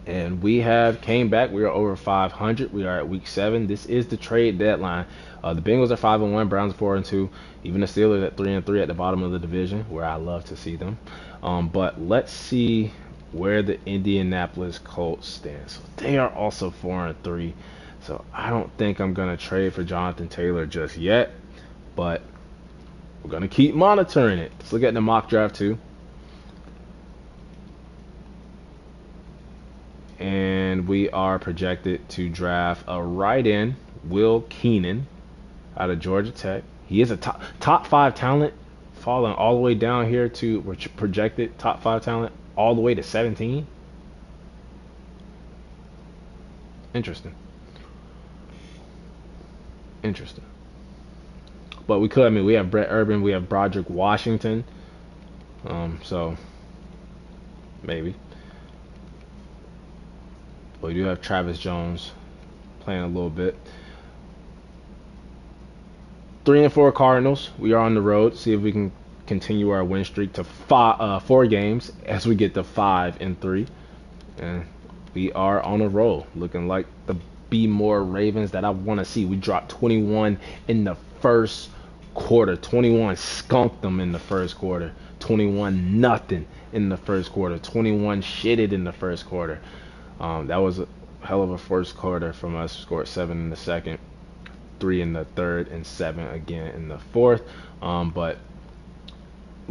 Speaker 1: And we have came back. We are over 500. We are at week 7. This is the trade deadline. The Bengals are 5-1. Browns are 4-2. Even the Steelers at 3-3 at the bottom of the division, where I love to see them. But let's see where the Indianapolis Colts stand. So they are also 4-3. So I don't think I'm gonna trade for Jonathan Taylor just yet. But we're gonna keep monitoring it. Let's look at the mock draft too. And we are projected to draft a right end, Will Keenan, out of Georgia Tech. He is a top 5 talent, falling all the way down here to, we're projected top 5 talent all the way to 17. Interesting. But we could, we have Brett Urban, we have Broderick Washington. So maybe. But we do have Travis Jones playing a little bit. 3-4 Cardinals. We are on the road. See if we can continue our win streak to 4 games as we get to 5-3. And we are on a roll, looking like the Be More Ravens that I want to see. We dropped 21 in the first quarter. 21 skunked them in the first quarter. 21-0 in the first quarter. 21 shitted in the first quarter. That was a hell of a first quarter from us. Scored 7 in the second, 3 in the third, and 7 again in the fourth. But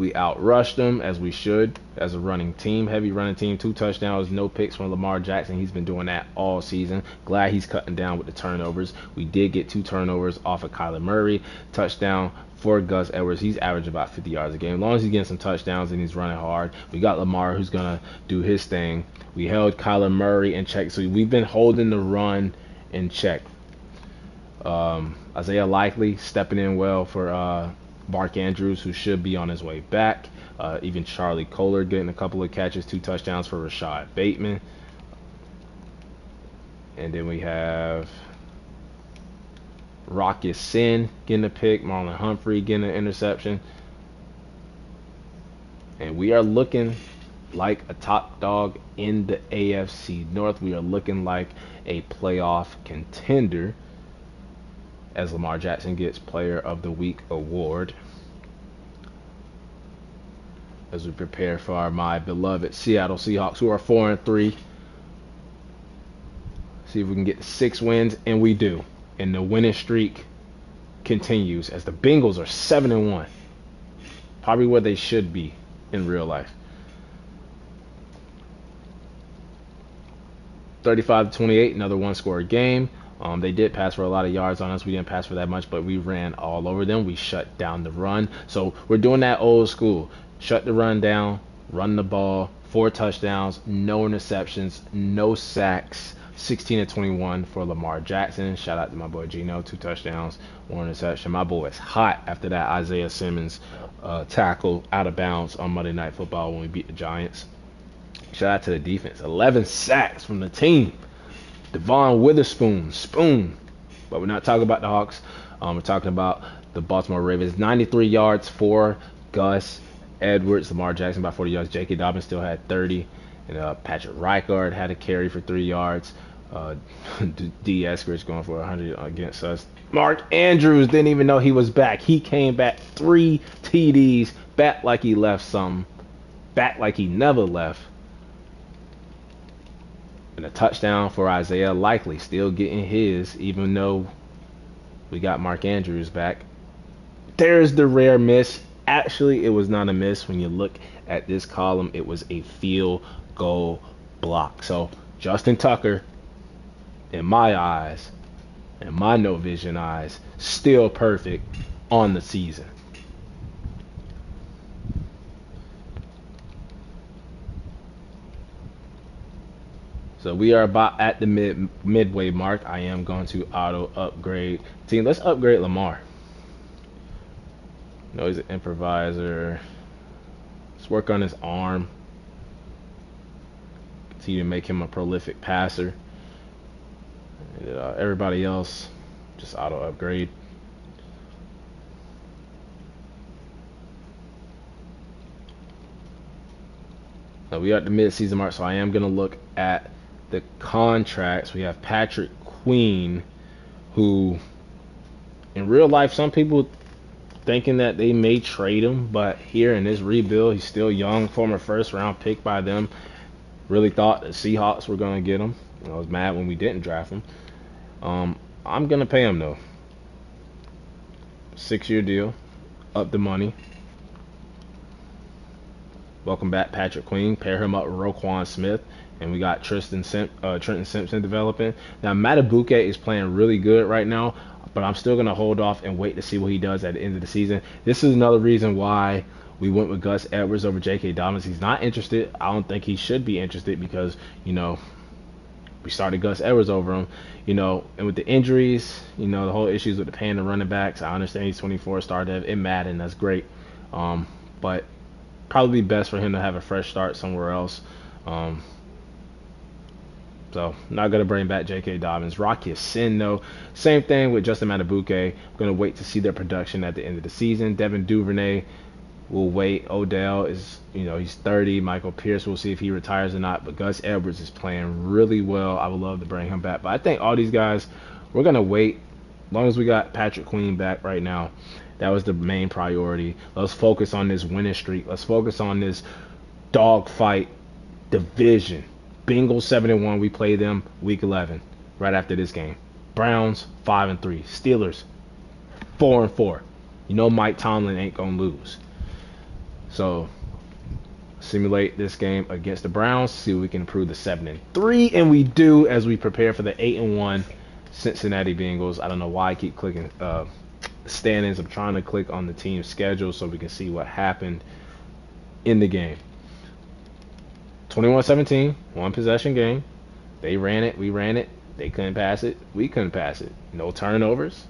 Speaker 1: We outrushed them, as we should, as a running team, heavy running team. 2 touchdowns, no picks from Lamar Jackson. He's been doing that all season. Glad he's cutting down with the turnovers. We did get 2 turnovers off of Kyler Murray. Touchdown for Gus Edwards. He's averaging about 50 yards a game. As long as he's getting some touchdowns and he's running hard. We got Lamar, who's going to do his thing. We held Kyler Murray in check. So we've been holding the run in check. Isaiah Likely stepping in well for Mark Andrews, who should be on his way back. Even Charlie Kohler getting a couple of catches, 2 touchdowns for Rashad Bateman. And then we have Rocky Sin getting a pick, Marlon Humphrey getting an interception. And we are looking like a top dog in the AFC North. We are looking like a playoff contender, as Lamar Jackson gets Player of the Week award, as we prepare for my beloved Seattle Seahawks, who are 4-3. See if we can get 6 wins, and we do. And the winning streak continues, as the Bengals are 7-1, probably where they should be in real life. 35-28, another 1-score game. They did pass for a lot of yards on us. We didn't pass for that much, but we ran all over them. We shut down the run. So we're doing that old school. Shut the run down, run the ball, 4 touchdowns, no interceptions, no sacks. 16-21 for Lamar Jackson. Shout out to my boy Gino, 2 touchdowns, 1 interception. My boy is hot after that Isaiah Simmons tackle out of bounds on Monday Night Football when we beat the Giants. Shout out to the defense. 11 sacks from the team. Devon Witherspoon, spoon. But we're not talking about the Hawks. We're talking about the Baltimore Ravens. 93 yards for Gus Edwards. Lamar Jackson about 40 yards. J.K. Dobbins still had 30. And Patrick Reichard had a carry for 3 yards. D. Eskridge going for 100 against us. Mark Andrews didn't even know he was back. He came back, 3 TDs, back like he left something, back like he never left. And a touchdown for Isaiah Likely, still getting his, even though we got Mark Andrews back. There's the rare miss. Actually, it was not a miss. When you look at this column, it was a field goal block. So Justin Tucker, in my eyes, in my no vision eyes, still perfect on the season. So we are about at the midway mark. I am going to auto upgrade team. Let's upgrade Lamar. No, he's an improviser. Let's work on his arm. Continue to make him a prolific passer. And, everybody else, just auto upgrade. Now we are at the mid-season mark, so I am going to look at the contracts. We have Patrick Queen, who in real life, some people thinking that they may trade him, but here in this rebuild, he's still young, former first-round pick by them. Really thought the Seahawks were going to get him. I was mad when we didn't draft him. I'm going to pay him, though. 6-year deal. Up the money. Welcome back, Patrick Queen. Pair him up with Roquan Smith. And we got Trenton Simpson developing. Now, Matabuke is playing really good right now, but I'm still going to hold off and wait to see what he does at the end of the season. This is another reason why we went with Gus Edwards over J.K. Dobbins. He's not interested. I don't think he should be interested because, we started Gus Edwards over him, and with the injuries, the whole issues with the paying the running backs. I understand he's 24, started in Madden. That's great. But probably best for him to have a fresh start somewhere else. So, not going to bring back J.K. Dobbins. Rocky Sin, though. Same thing with Justin Matabuke. I'm going to wait to see their production at the end of the season. Devin Duvernay, we'll wait. Odell is, he's 30. Michael Pierce, we'll see if he retires or not. But Gus Edwards is playing really well. I would love to bring him back. But I think all these guys, we're going to wait. As long as we got Patrick Queen back right now, that was the main priority. Let's focus on this winning streak. Let's focus on this dogfight division. Bengals 7-1. We play them week 11 right after this game. Browns 5-3. Steelers 4-4. Mike Tomlin ain't gonna lose. So simulate this game against the Browns, see if we can improve the 7-3, and we do as we prepare for the 8-1 Cincinnati Bengals. I don't know why I keep clicking standings. I'm trying to click on the team schedule so we can see what happened in the game. 21-17, one possession game. They ran it, we ran it. They couldn't pass it, we couldn't pass it. No turnovers.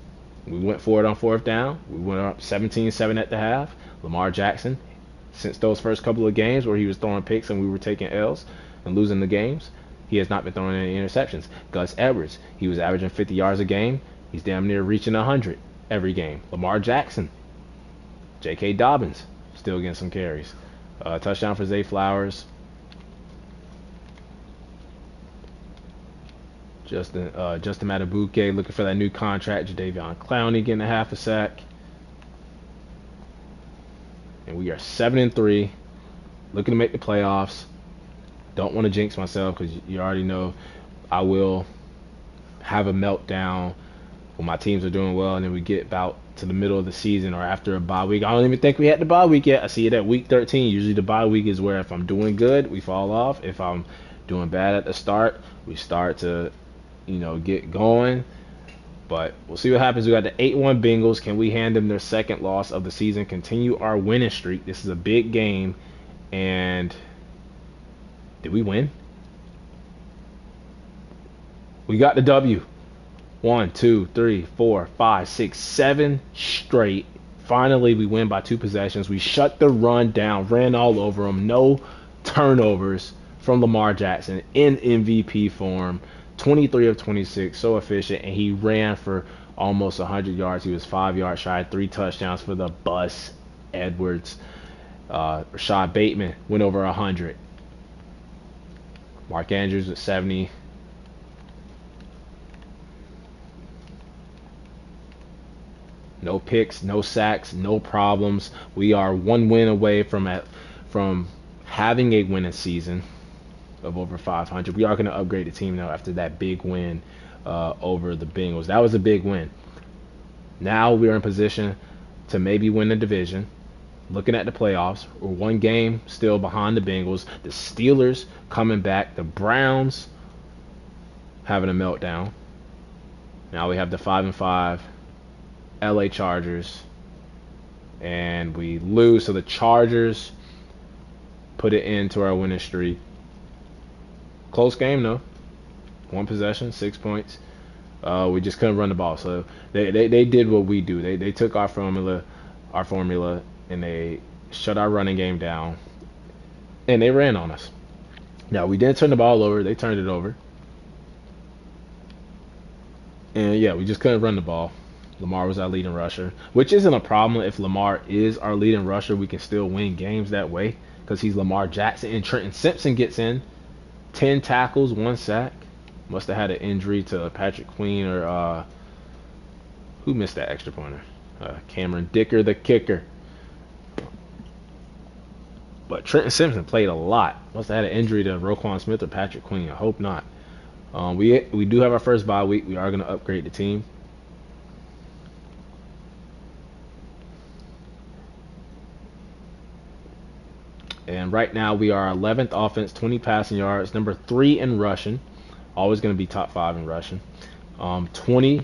Speaker 1: We went for it on fourth down. We went up 17-7 at the half. Lamar Jackson, since those first couple of games where he was throwing picks and we were taking L's and losing the games, he has not been throwing any interceptions. Gus Edwards, he was averaging 50 yards a game. He's damn near reaching 100 every game. Lamar Jackson, J.K. Dobbins, still getting some carries. Touchdown for Zay Flowers. Justin Matabuke looking for that new contract. Jadeveon Clowney getting a half a sack. And we are 7-3, looking to make the playoffs. Don't want to jinx myself because you already know I will have a meltdown when my teams are doing well, and then we get about to the middle of the season or after a bye week. I don't even think we had the bye week yet. I see it at week 13. Usually the bye week is where if I'm doing good, we fall off. If I'm doing bad at the start, we start to get going. But we'll see what happens. We got the 8-1 Bengals. Can we hand them their second loss of the season? Continue our winning streak. This is a big game. And did we win? We got the W. 1, 2, 3, 4, 5, 6, 7 straight. Finally, we win by 2 possessions. We shut the run down, ran all over them. No turnovers from Lamar Jackson in MVP form. 23 of 26, so efficient, and he ran for almost 100 yards. He was 5 yards shy, 3 touchdowns for the bus. Edwards, Rashad Bateman went over 100. Mark Andrews with 70. No picks, no sacks, no problems. We are 1 win away from having a winning season of over 500. We are going to upgrade the team now after that big win over the Bengals. That was a big win. Now we are in position to maybe win the division. Looking at the playoffs, we're 1 game still behind the Bengals. The Steelers coming back. The Browns having a meltdown. Now we have the 5-5 LA Chargers, and we lose. So the Chargers put it into our winning streak. Close game though. 1 possession, 6 points. We just couldn't run the ball. So they did what we do. They took our formula, and they shut our running game down, and they ran on us. Now we didn't turn the ball over. They turned it over, and yeah, we just couldn't run the ball. Lamar was our leading rusher, which isn't a problem. If Lamar is our leading rusher, we can still win games that way because he's Lamar Jackson. And Trenton Simpson gets in. 10 tackles, 1 sack. Must have had an injury to Patrick Queen or who missed that extra pointer? Cameron Dicker, the kicker. But Trenton Simpson played a lot. Must have had an injury to Roquan Smith or Patrick Queen. I hope not. We do have our first bye week. We are going to upgrade the team. And right now we are 11th offense, 20 passing yards, number 3 in rushing. Always going to be top 5 in rushing. 20th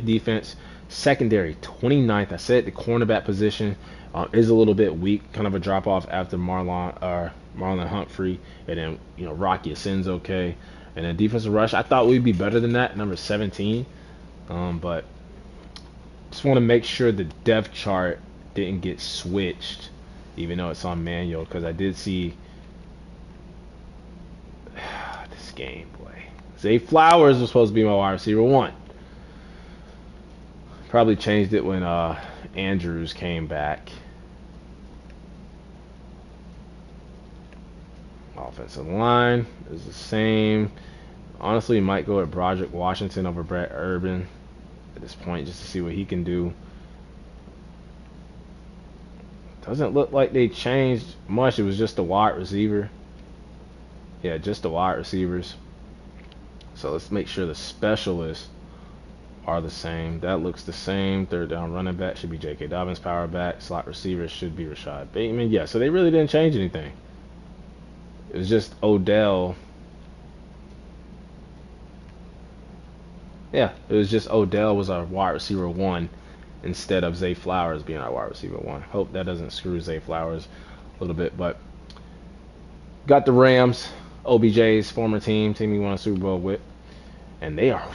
Speaker 1: defense, secondary 29th. I said the cornerback position is a little bit weak, kind of a drop off after Marlon Humphrey, and then Rocky Asin's okay. And then defensive rush, I thought we'd be better than that, number 17. But just want to make sure the depth chart didn't get switched, even though it's on manual, because I did see this game, boy. Zay Flowers was supposed to be my wide receiver 1. Probably changed it when Andrews came back. Offensive line is the same. Honestly, might go at Broderick Washington over Brett Urban at this point just to see what he can do. Doesn't look like they changed much. It was just the wide receiver. Yeah, just the wide receivers. So let's make sure the specialist are the same. That looks the same. Third down running back should be J.K. Dobbins, power back. Slot receiver should be Rashad Bateman. Yeah, so they really didn't change anything. It was just Odell. Yeah, it was just Odell was our wide receiver one instead of Zay Flowers being our wide receiver one. Hope that doesn't screw Zay Flowers a little bit, but got the Rams, OBJ's former team he won a Super Bowl with, and they are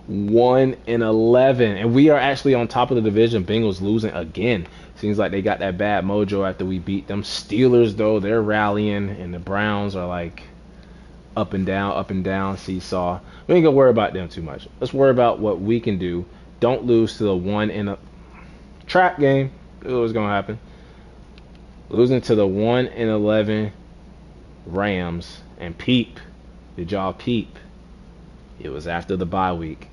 Speaker 1: 1-11, and we are actually on top of the division. Bengals losing again. Seems like they got that bad mojo after we beat them. Steelers though, they're rallying, and the Browns are like up and down, seesaw. We ain't gonna worry about them too much. Let's worry about what we can do. Don't lose to the one in a trap game. It was gonna happen. Losing to the 1-11 Rams, and peep. Did y'all peep? It was after the bye week.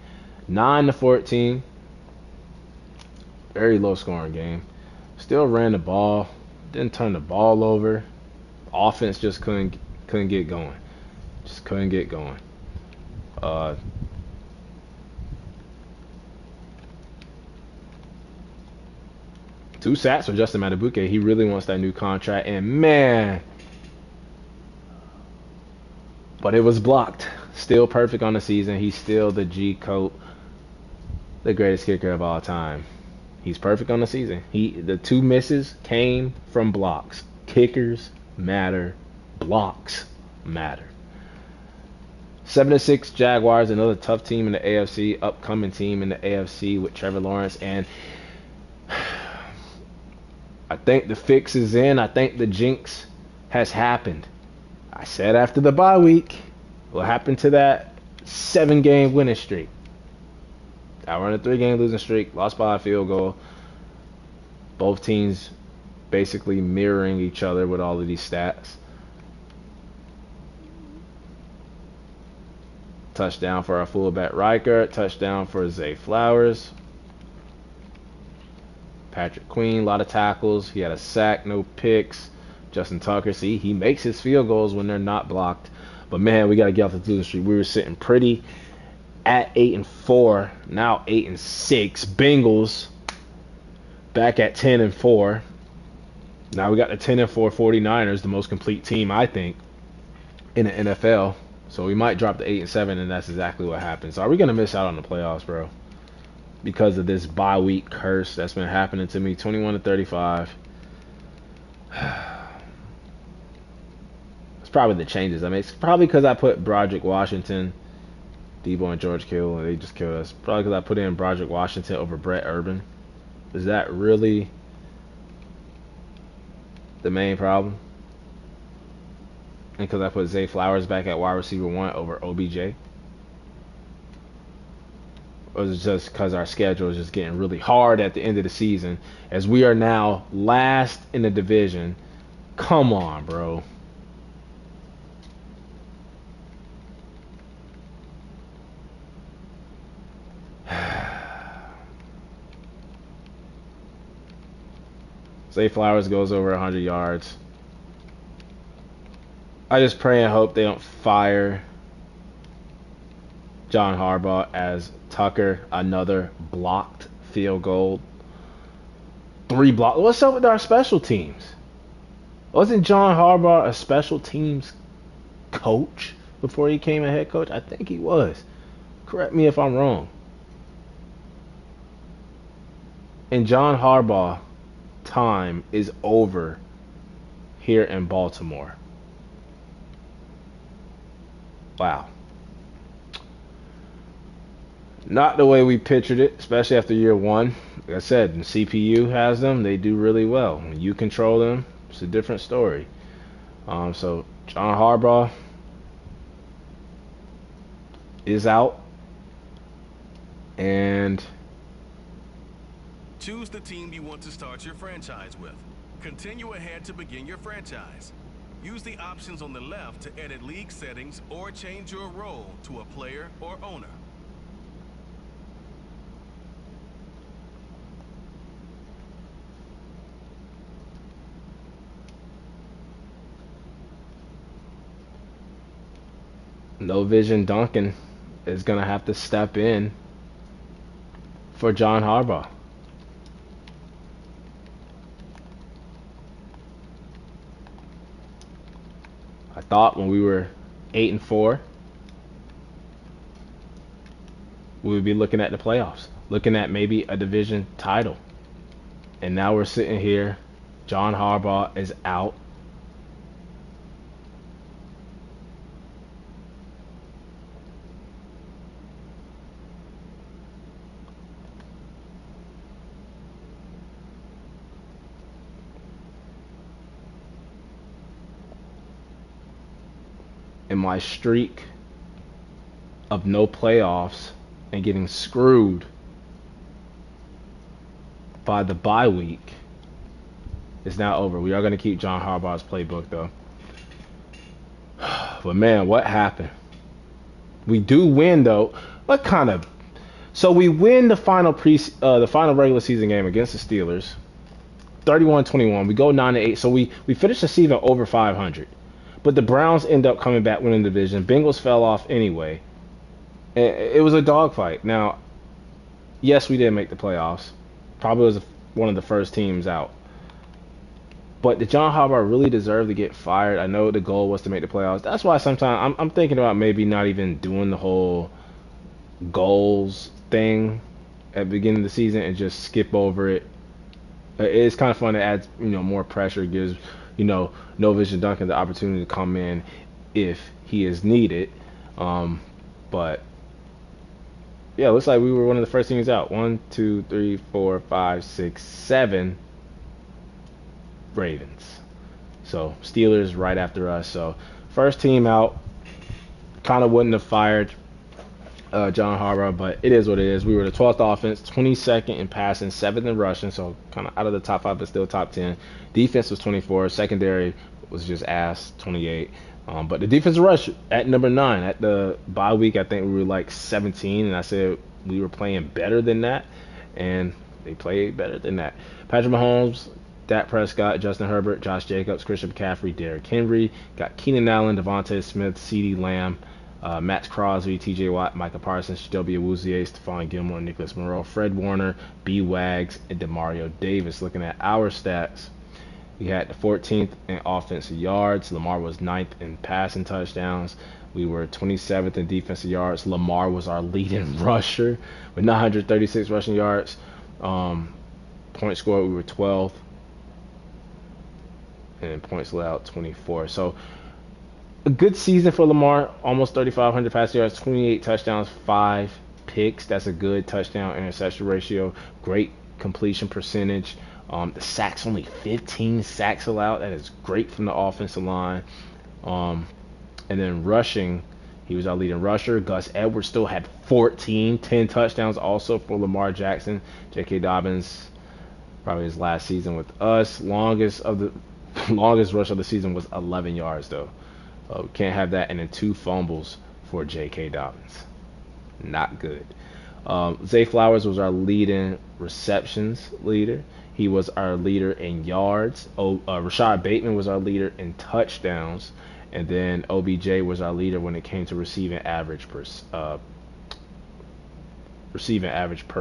Speaker 1: 9-14. Very low scoring game. Still ran the ball. Didn't turn the ball over. Offense just couldn't get going. Just couldn't get going. 2 sacks for Justin Matabuke. He really wants that new contract, and man, but it was blocked. Still perfect on the season. He's still the G coat, the greatest kicker of all time. He's perfect on the season. The 2 misses came from blocks. Kickers matter. Blocks matter. 7-6 Jaguars, another tough team in the AFC, upcoming team in the AFC with Trevor Lawrence, and I think the fix is in. I think the jinx has happened. I said after the bye week, what happened to that 7-game winning streak? I run a 3-game losing streak, lost by a field goal. Both teams basically mirroring each other with all of these stats. Touchdown for our fullback Riker. Touchdown for Zay Flowers. Patrick Queen, a lot of tackles. He had a sack, no picks. Justin Tucker, see, he makes his field goals when they're not blocked. But man, we got to get off the losing streak. We were sitting pretty at 8-4, now 8-6. Bengals back at 10-4. Now we got the 10-4 49ers, the most complete team I think in the NFL. So we might drop to 8-7, and that's exactly what happens. So are we gonna miss out on the playoffs, bro? Because of this bye week curse that's been happening to me. 21-35. It's probably the changes. I mean, it's probably because I put Broderick Washington, Debo, and George Kittle, and they just killed us. Probably because I put in Broderick Washington over Brett Urban. Is that really the main problem? And because I put Zay Flowers back at wide receiver 1 over OBJ? Or is it just because our schedule is just getting really hard at the end of the season as we are now last in the division? Come on, bro. Zay Flowers goes over 100 yards. I just pray and hope they don't fire John Harbaugh as Tucker, another blocked field goal. 3 blocks. What's up with our special teams? Wasn't John Harbaugh a special teams coach before he became a head coach? I think he was. Correct me if I'm wrong. And John Harbaugh time is over here in Baltimore. Wow. Not the way we pictured it, especially after year 1. Like I said, when CPU has them, they do really well. When you control them, it's a different story. So John Harbaugh is out, and
Speaker 3: choose the team you want to start your franchise with. Continue ahead to begin your franchise. Use the options on the left to edit league settings or change your role to a player or owner.
Speaker 1: No vision Duncan is going to have to step in for John Harbaugh. I thought when we were 8-4, we would be looking at the playoffs, looking at maybe a division title. And now we're sitting here. John Harbaugh is out. And my streak of no playoffs and getting screwed by the bye week is now over. We are going to keep John Harbaugh's playbook, though. But, man, what happened? We do win, though. What kind of... So we win the final regular season game against the Steelers, 31-21. We go 9-8. So we finish the season over 500. But the Browns end up coming back winning the division. Bengals fell off anyway. It was a dogfight. Now, yes, we did make the playoffs. Probably was one of the first teams out. But did John Harbaugh really deserve to get fired? I know the goal was to make the playoffs. That's why sometimes I'm thinking about maybe not even doing the whole goals thing at the beginning of the season and just skip over it. It's kind of fun to add, more pressure. It gives, No Vision Duncan the opportunity to come in if he is needed. But yeah, it looks like we were one of the first teams out. 1, 2, 3, 4, 5, 6, 7 Ravens. So Steelers right after us. So first team out. Kind of wouldn't have fired John Harbaugh, but it is what it is. We were the 12th offense, 22nd in passing, 7th in rushing, so kind of out of the top 5, but still top 10. Defense was 24. Secondary was just ass, 28. But the defensive rush at number 9. At the bye week, I think we were like 17, and I said we were playing better than that, and they played better than that. Patrick Mahomes, Dak Prescott, Justin Herbert, Josh Jacobs, Christian McCaffrey, Derrick Henry. Got Keenan Allen, Devontae Smith, CeeDee Lamb, Max Crosby, T.J. Watt, Micah Parsons, Chidobe Awuzie, Stephon Gilmore, Nicholas Monroe, Fred Warner, B. Wags, and Demario Davis. Looking at our stats, we had the 14th in offensive yards. Lamar was 9th in passing touchdowns. We were 27th in defensive yards. Lamar was our leading rusher with 936 rushing yards. Point score, we were 12th. And points allowed, 24. So a good season for Lamar. Almost 3,500 passing yards, 28 touchdowns, 5 picks. That's a good touchdown interception ratio. Great completion percentage. The sacks, only 15 sacks allowed. That is great from the offensive line. And then rushing, he was our leading rusher. Gus Edwards still had 10 touchdowns also for Lamar Jackson. J.K. Dobbins, probably his last season with us. Longest rush of the season was 11 yards, though. Can't have that. And then 2 fumbles for J.K. Dobbins. Not good. Zay Flowers was our leading receptions leader. He was our leader in yards. Rashad Bateman was our leader in touchdowns. And then OBJ was our leader when it came to receiving average per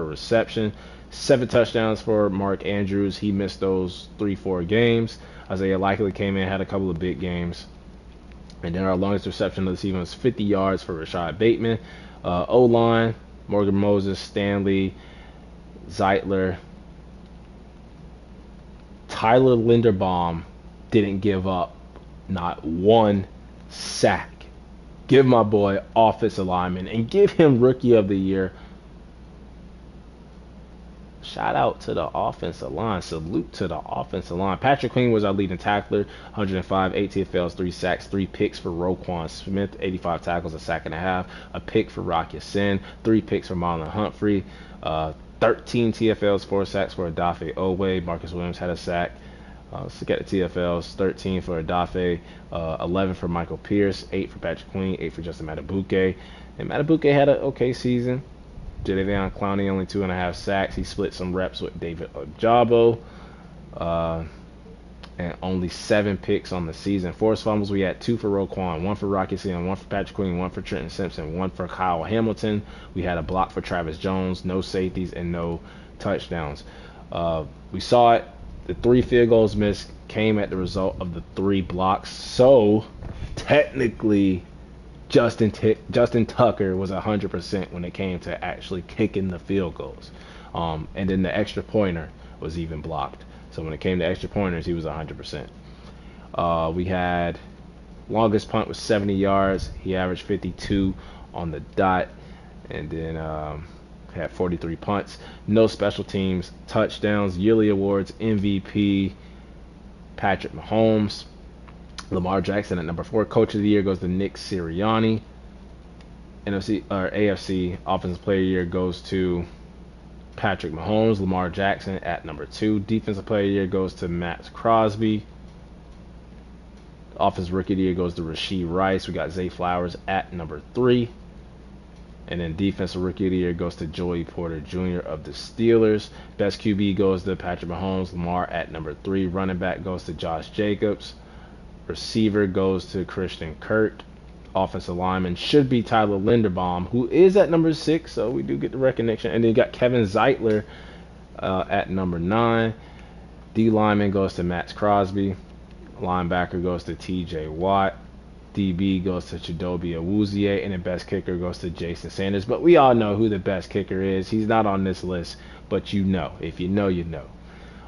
Speaker 1: reception. 7 touchdowns for Mark Andrews. He missed those 3-4 games. Isaiah Likely came in, had a couple of big games. And then our longest reception of the season was 50 yards for Rashad Bateman. O-line, Morgan Moses, Stanley, Zeitler. Tyler Linderbaum didn't give up not one sack. Give my boy offensive lineman and give him Rookie of the Year. Shout out to the offensive line. Salute to the offensive line. Patrick Queen was our leading tackler. 105, 8 TFLs, 3 sacks, 3 picks for Roquan Smith. 85 tackles, a sack and a half. A pick for Rocky Sin. 3 picks for Marlon Humphrey. 13 TFLs, 4 sacks for Adafe Owe. Marcus Williams had a sack. Let's look at the TFLs. 13 for Adafe. 11 for Michael Pierce. 8 for Patrick Queen. 8 for Justin Matabuke. And Matabuke had an okay season. Jadeveon Clowney only 2.5 sacks. He split some reps with David Ojabo. and only 7 picks on the season. Forced fumbles, we had 2 for Roquan, 1 for Rocky Season, 1 for Patrick Queen, 1 for Trenton Simpson, 1 for Kyle Hamilton. We had a block for Travis Jones, no safeties, and no touchdowns. We saw it. The 3 field goals missed came at the result of the 3 blocks. So, technically, Justin Tucker was 100% when it came to actually kicking the field goals. And then the extra pointer was even blocked. So when it came to extra pointers, he was 100%. We had longest punt was 70 yards. He averaged 52 on the dot. And then had 43 punts. No special teams, touchdowns, yearly awards, MVP, Patrick Mahomes. Lamar Jackson at number 4. Coach of the Year goes to Nick Sirianni. AFC Offensive Player of the Year goes to Patrick Mahomes. Lamar Jackson at number 2. Defensive Player of the Year goes to Max Crosby. Offensive Rookie of the Year goes to Rashee Rice. We got Zay Flowers at number 3. And then Defensive Rookie of the Year goes to Joey Porter Jr. of the Steelers. Best QB goes to Patrick Mahomes. Lamar at number 3. Running back goes to Josh Jacobs. Receiver goes to Christian Kirk. Offensive lineman should be Tyler Linderbaum, who is at number 6, so we do get the recognition. And then you got Kevin Zeitler at number 9. D lineman goes to Max Crosby. Linebacker goes to TJ Watt. DB goes to Chidobe Awuzie, and the best kicker goes to Jason Sanders. But we all know who the best kicker is. He's not on this list, but you know. If you know, you know.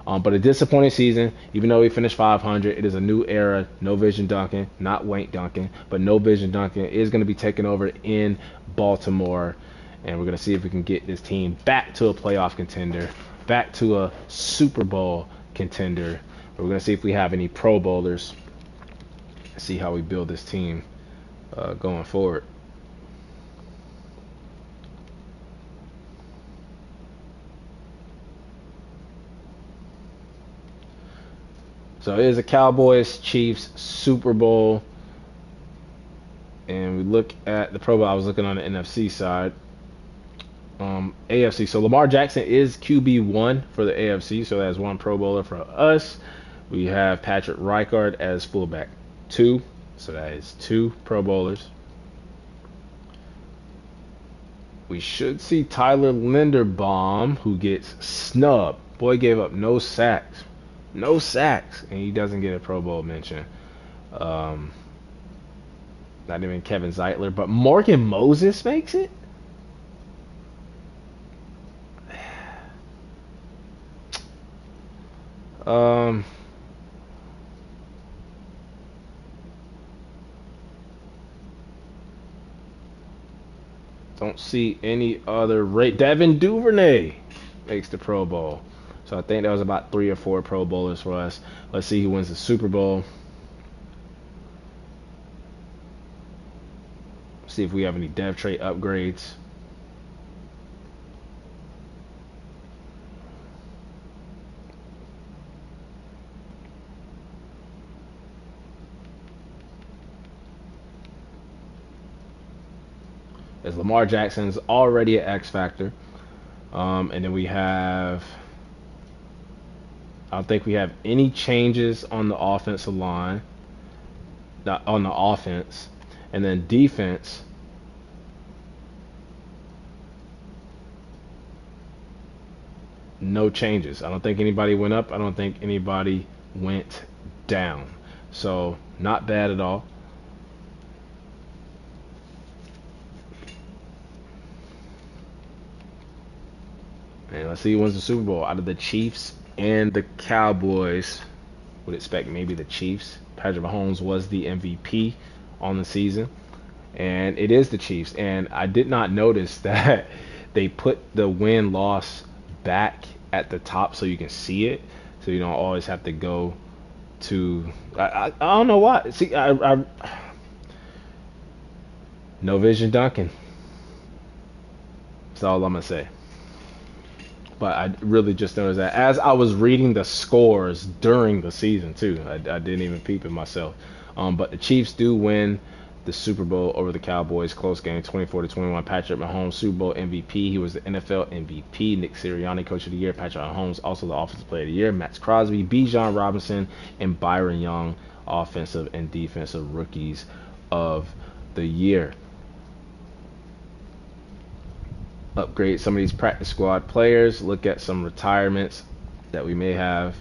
Speaker 1: But a disappointing season, even though we finished 500. It is a new era. No Vision Duncan, not Wayne Duncan, but No Vision Duncan is going to be taking over in Baltimore. And we're going to see if we can get this team back to a playoff contender, back to a Super Bowl contender. We're going to see if we have any Pro Bowlers, see how we build this team going forward. So it is a Cowboys-Chiefs Super Bowl. And we look at the Pro Bowl. I was looking on the NFC side. AFC. So Lamar Jackson is QB1 for the AFC. So that's 1 Pro Bowler for us. We have Patrick Reichard as fullback 2. So that is 2 Pro Bowlers. We should see Tyler Linderbaum, who gets snubbed. Boy gave up no sacks. No sacks, and he doesn't get a Pro Bowl mention. Not even Kevin Zeitler, but Morgan Moses makes it? Don't see any other Devin Duvernay makes the Pro Bowl. So I think that was about 3 or 4 Pro Bowlers for us. Let's see who wins the Super Bowl. See if we have any dev trait upgrades. As Lamar Jackson's already an X factor. And then we have, I don't think we have any changes on the offensive line, not on the offense. And then defense, no changes. I don't think anybody went up. I don't think anybody went down. So not bad at all. And let's see who wins the Super Bowl. Out of the Chiefs and the Cowboys, would expect maybe the Chiefs. Patrick Mahomes was the MVP on the season. And it is the Chiefs. And I did not notice that they put the win-loss back at the top so you can see it. So you don't always have to go to... I don't know why. See, No Vision Duncan. That's all I'm going to say. But I really just noticed that as I was reading the scores during the season too. I didn't even peep it myself. But the Chiefs do win the Super Bowl over the Cowboys. Close game, 24-21. Patrick Mahomes, Super Bowl MVP. He was the NFL MVP. Nick Sirianni, Coach of the Year. Patrick Mahomes, also the Offensive Player of the Year. Max Crosby, Bijan Robinson, and Byron Young, Offensive and Defensive Rookies of the Year. Upgrade some of these practice squad players. Look at some retirements that we may have.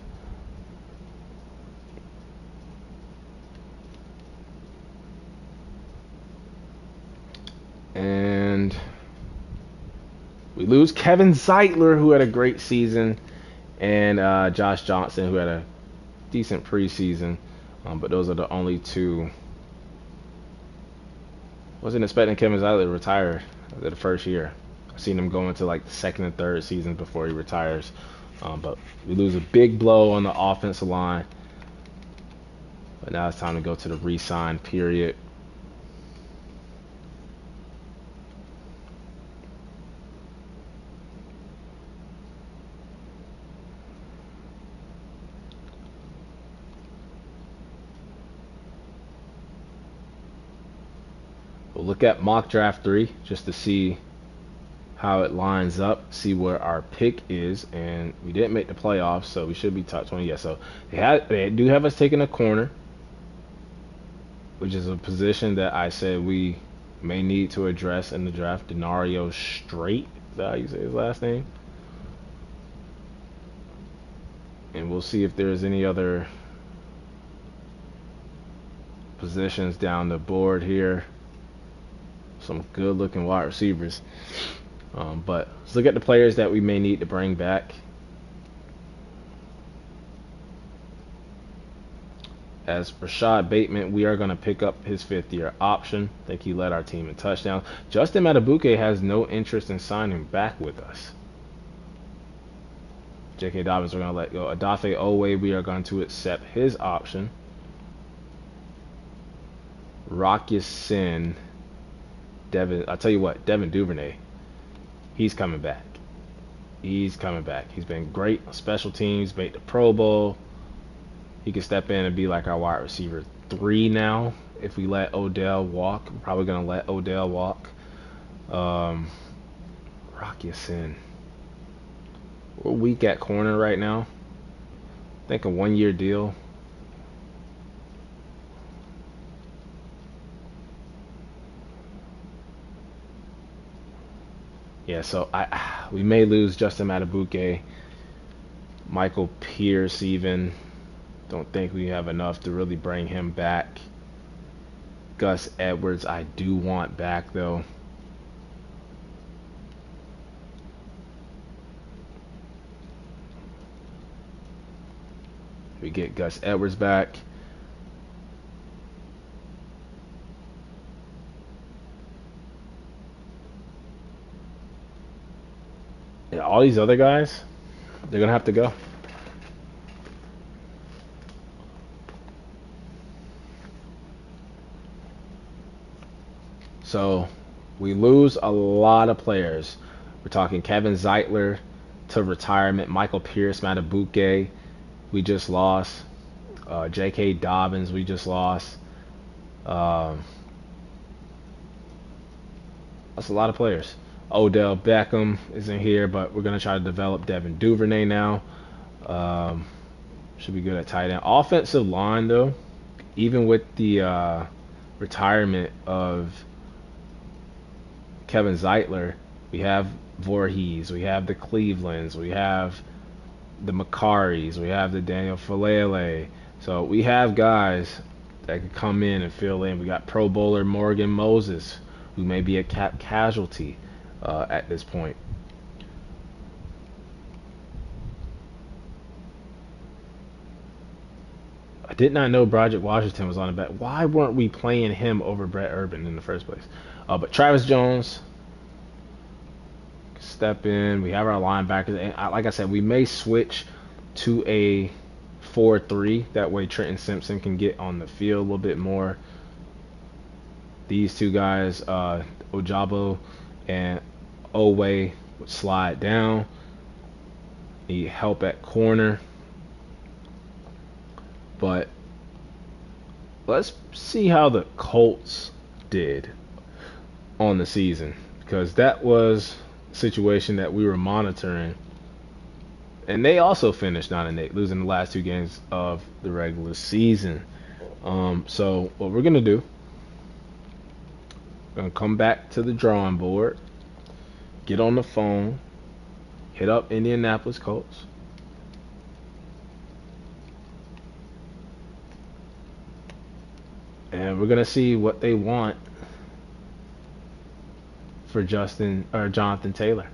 Speaker 1: And we lose Kevin Zeitler, who had a great season, and Josh Johnson, who had a decent preseason. But those are the only two. Wasn't expecting Kevin Zeitler to retire after the first year. I've seen him go into like the second and third seasons before he retires. But we lose a big blow on the offensive line. But now it's time to go to the re-sign period. We'll look at mock draft 3 just to see how it lines up, see where our pick is, and we didn't make the playoffs, so we should be top 20. Yeah, so they do have us taking a corner, which is a position that I said we may need to address in the draft. Denario Straight, is that how you say his last name? And we'll see if there's any other positions down the board here. Some good looking wide receivers. But let's look at the players that we may need to bring back. As Rashad Bateman, we are going to pick up his 5th-year option. I think he led our team in touchdowns. Justin Matabuke has no interest in signing back with us. J.K. Dobbins, we're going to let go. Adafe Owe, we are going to accept his option. Rocky Sin. I'll tell you what, Devin Duvernay, he's coming back. He's coming back. He's been great on special teams, made the Pro Bowl. He can step in and be like our wide receiver 3 now if we let Odell walk. We're probably going to let Odell walk. Rocky Sin. We're weak at corner right now. I think a 1-year deal. Yeah, so we may lose Justin Matabuke, Michael Pierce even. Don't think we have enough to really bring him back. Gus Edwards, I do want back though. We get Gus Edwards back. Yeah, all these other guys, they're gonna have to go. So we lose a lot of players. We're talking Kevin Zeitler to retirement, Michael Pierce, Matabuke, we just lost. J.K. Dobbins, we just lost. That's a lot of players. Odell Beckham isn't here, but we're going to try to develop Devin Duvernay now. Should be good at tight end. Offensive line, though, even with the retirement of Kevin Zeitler, we have Voorhees, we have the Clevelands, we have the Makaris, we have the Daniel Falele. So we have guys that could come in and fill in. We got Pro Bowler Morgan Moses, who may be a cap casualty at this point. I did not know Broderick Washington was on the back. Why weren't we playing him over Brett Urban in the first place? But Travis Jones, step in. We have our linebackers. And like I said, we may switch to a 4-3. That way Trenton Simpson can get on the field a little bit more. These two guys, Ojabo and Owe, would slide down. Need help at corner. But let's see how the Colts did on the season, because that was a situation that we were monitoring, and they also finished 9-8, losing the last 2 games of the regular season. So what we're gonna do, we're gonna come back to the drawing board, get on the phone, hit up Indianapolis Colts. And we're gonna see what they want for Jonathan Taylor.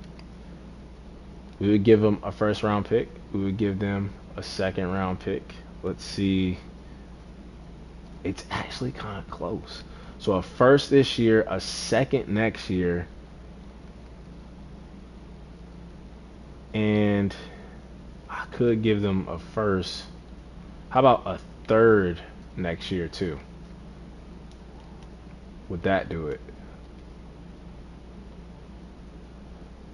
Speaker 1: We would give them a first round pick. We would give them a second round pick. Let's see. It's actually kind of close. So a first this year, a second next year, and I could give them a first. How about a third next year too? Would that do it?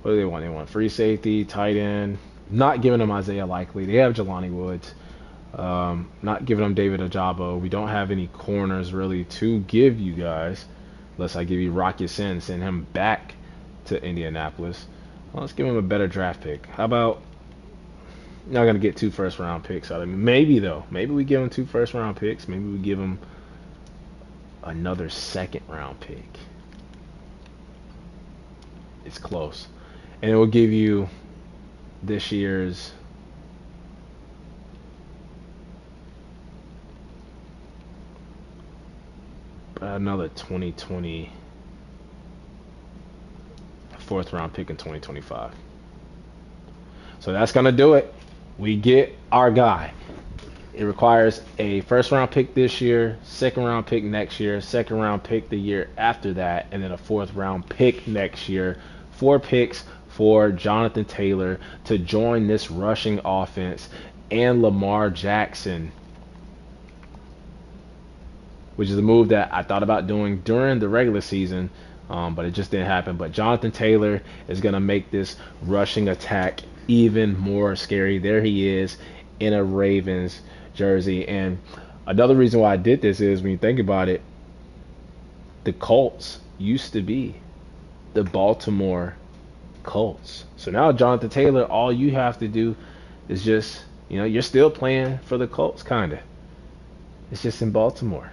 Speaker 1: What do they want? They want free safety, tight end. Not giving them Isaiah Likely. They have Jelani Woods. Not giving them David Ajabo. We don't have any corners really to give you guys, unless I give you Rocky Sin, send him back to Indianapolis. Well, let's give him a better draft pick. How about, not going to get 2 first round picks out of him. Maybe though. Maybe we give him 2 first round picks. Maybe we give him another second round pick. It's close. And it will give you this year's another 2020 4th round pick in 2025. So that's going to do it. We get our guy. It requires a first round pick this year, second round pick next year, second round pick the year after that, and then a 4th round pick next year. 4 picks for Jonathan Taylor to join this rushing offense and Lamar Jackson, which is a move that I thought about doing during the regular season, but it just didn't happen. But Jonathan Taylor is going to make this rushing attack even more scary. There he is in a Ravens jersey. And another reason why I did this is, when you think about it, the Colts used to be the Baltimore Colts. So now Jonathan Taylor, all you have to do is just, you're still playing for the Colts, kind of. It's just in Baltimore,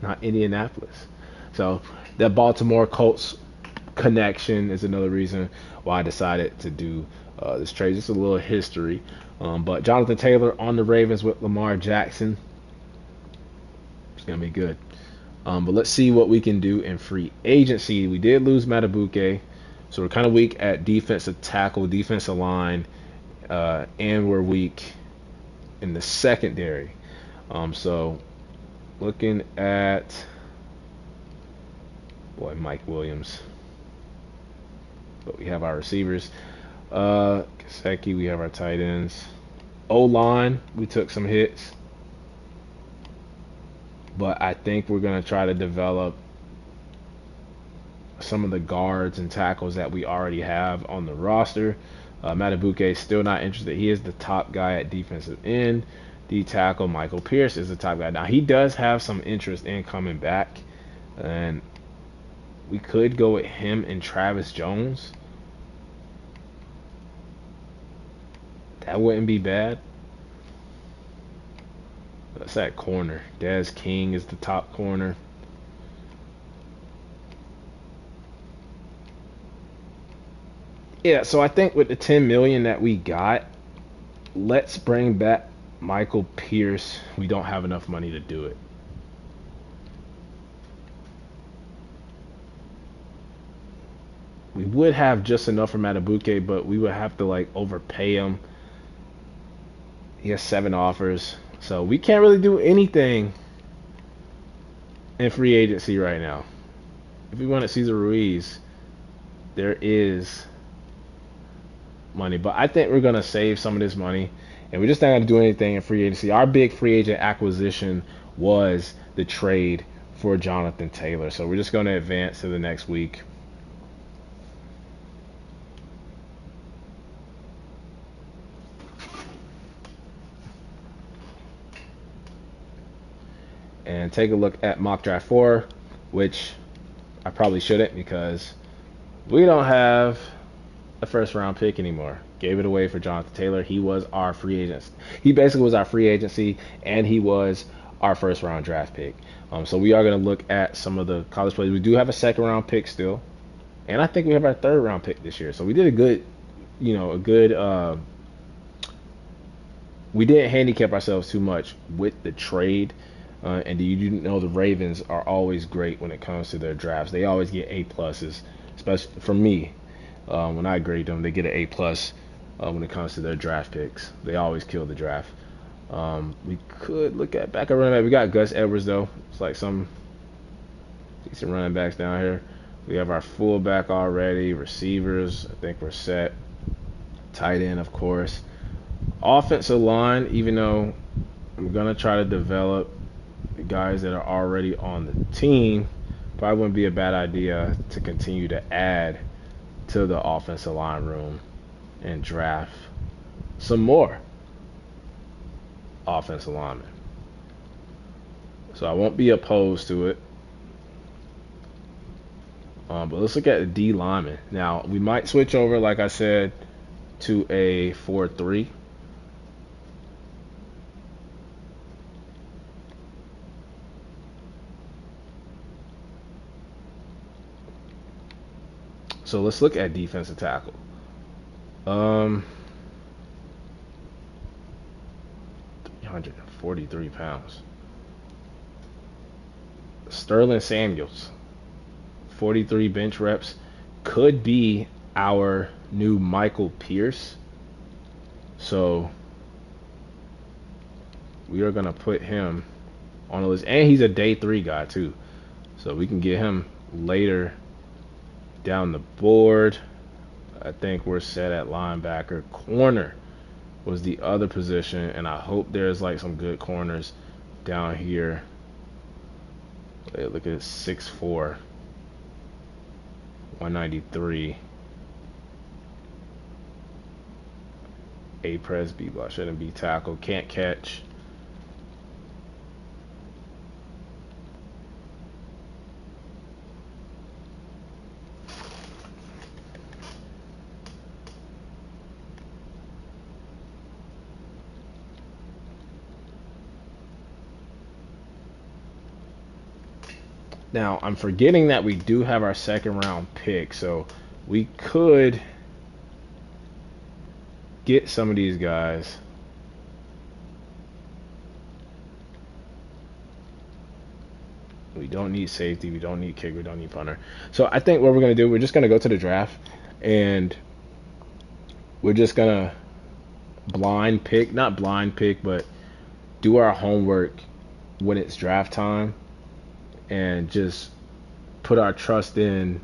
Speaker 1: not Indianapolis. So that Baltimore Colts connection is another reason why I decided to do this trade. Just a little history. But Jonathan Taylor on the Ravens with Lamar Jackson, it's going to be good. But let's see what we can do in free agency. We did lose Matabuke, so we're kind of weak at defensive tackle, defensive line, and we're weak in the secondary. So looking at, Mike Williams. But we have our receivers. Kaseki, we have our tight ends. O-line, we took some hits. But I think we're going to try to develop some of the guards and tackles that we already have on the roster. Matabuke is still not interested. He is the top guy at defensive end. D tackle Michael Pierce is the top guy. Now, he does have some interest in coming back, and we could go with him and Travis Jones. That wouldn't be bad. That's that corner. Des King is the top corner. Yeah, so I think with the $10 million that we got, let's bring back Michael Pierce. We don't have enough money to do it. We would have just enough for Matabuke, but we would have to overpay him. He has 7 offers. So we can't really do anything in free agency right now. If we wanted Cesar Ruiz, there is money. But I think we're going to save some of this money, and we're just not going to do anything in free agency. Our big free agent acquisition was the trade for Jonathan Taylor. So we're just going to advance to the next week. And take a look at Mock Draft 4, which I probably shouldn't because we don't have a first round pick anymore. Gave it away for Jonathan Taylor. He was our free agent. He basically was our free agency, and he was our first round draft pick. So we are going to look at some of the college players. We do have a second round pick still, and I think we have our third round pick this year. So we did a good, a good. We didn't handicap ourselves too much with the trade. And you know the Ravens are always great when it comes to their drafts. They always get A pluses, especially for me. When I grade them, they get an A plus when it comes to their draft picks. They always kill the draft. We could look at backup running back. We got Gus Edwards though. It's like some decent running backs down here. We have our fullback already. Receivers, I think we're set. Tight end, of course. Offensive line, even though I'm gonna try to develop the guys that are already on the team, probably wouldn't be a bad idea to continue to add to the offensive line room and draft some more offensive linemen. So I won't be opposed to it. But let's look at the D lineman. Now, we might switch over, like I said, to a 4-3. So let's look at defensive tackle. 343 pounds. Sterling Samuels, 43 bench reps, could be our new Michael Pierce. So we are going to put him on the list. And he's a day 3 guy too. So we can get him later down the board. I think we're set at linebacker. Corner was the other position, and I hope there's like some good corners down here. Hey, look at 6'4", 193. A press, B block, shouldn't be tackle, can't catch. Now, I'm forgetting that we do have our second round pick, so we could get some of these guys. We don't need safety, we don't need kicker, we don't need punter. So I think what we're going to do, we're just going to go to the draft, and we're just going to not blind pick, but do our homework when it's draft time, and just put our trust in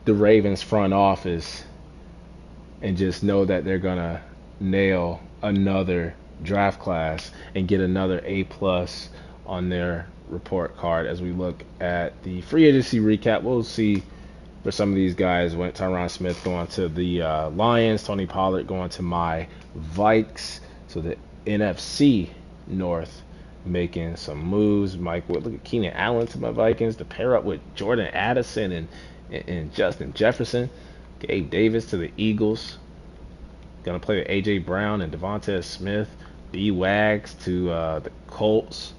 Speaker 1: the Ravens front office and just know that they're gonna nail another draft class and get another A plus on their report card. As we look at the free agency recap, we'll see for some of these guys. Went Tyron Smith going to the Lions, Tony Pollard going to my Vikes. So the NFC North making some moves. Mike Wood, look at Keenan Allen to my Vikings to pair up with Jordan Addison and Justin Jefferson. Gabe Davis to the Eagles. Gonna play with A.J. Brown and Devontae Smith. B. Wags to the Colts.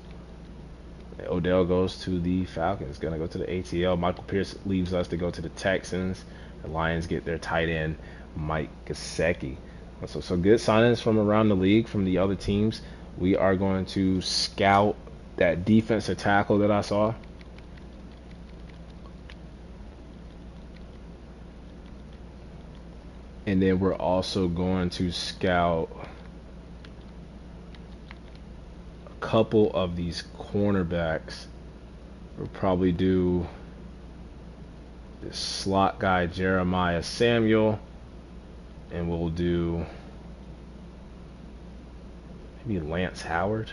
Speaker 1: Odell goes to the Falcons. Gonna go to the ATL. Michael Pierce leaves us to go to the Texans. The Lions get their tight end, Mike Gesicki. So good signings from around the league from the other teams. We are going to scout that defensive tackle that I saw. And then we're also going to scout a couple of these cornerbacks. We'll probably do this slot guy, Jeremiah Samuel. And we'll do maybe Lance Howard.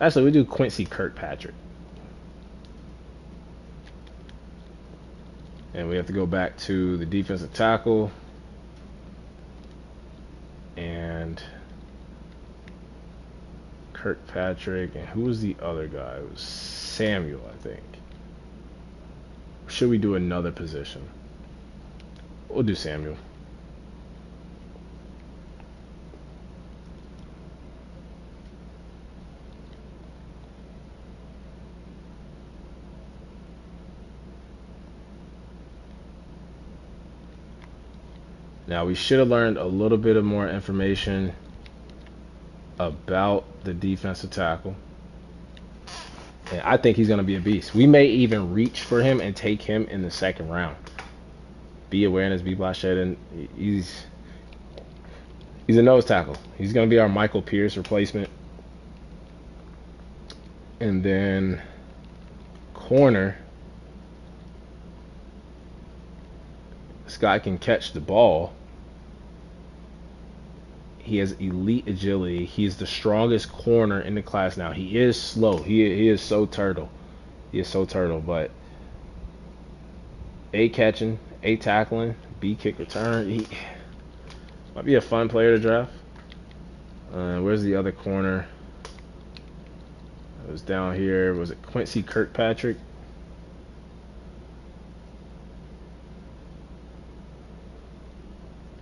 Speaker 1: Actually, we do Quincy Kirkpatrick. And we have to go back to the defensive tackle. And Kirkpatrick, and who was the other guy? It was Samuel, I think. Should we do another position? We'll do Samuel. Now, we should have learned a little bit of more information about the defensive tackle. And I think he's going to be a beast. We may even reach for him and take him in the second round. B awareness, B block shedding. He's a nose tackle. He's going to be our Michael Pierce replacement. And then corner. This guy can catch the ball. He has elite agility. He's the strongest corner in the class now. He is slow. He is so turtle. He is so turtle. But A catching, A tackling, B kick return. He might be a fun player to draft. Where's the other corner? It was down here. Was it Quincy Kirkpatrick?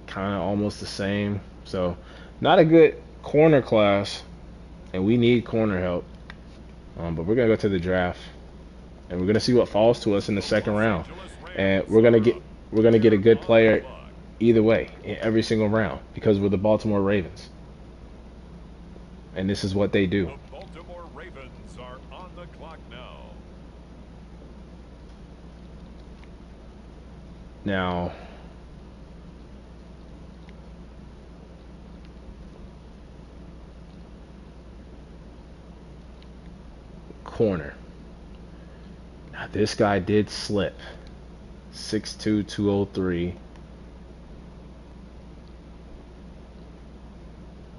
Speaker 1: Kind of almost the same. So, not a good corner class, and we need corner help. But we're gonna go to the draft, and we're gonna see what falls to us in the second round, and we're gonna get a good player either way in every single round because we're the Baltimore Ravens, and this is what they do.
Speaker 4: The Baltimore Ravens are on the clock now.
Speaker 1: Now, corner. Now, this guy did slip. 6'2", 203.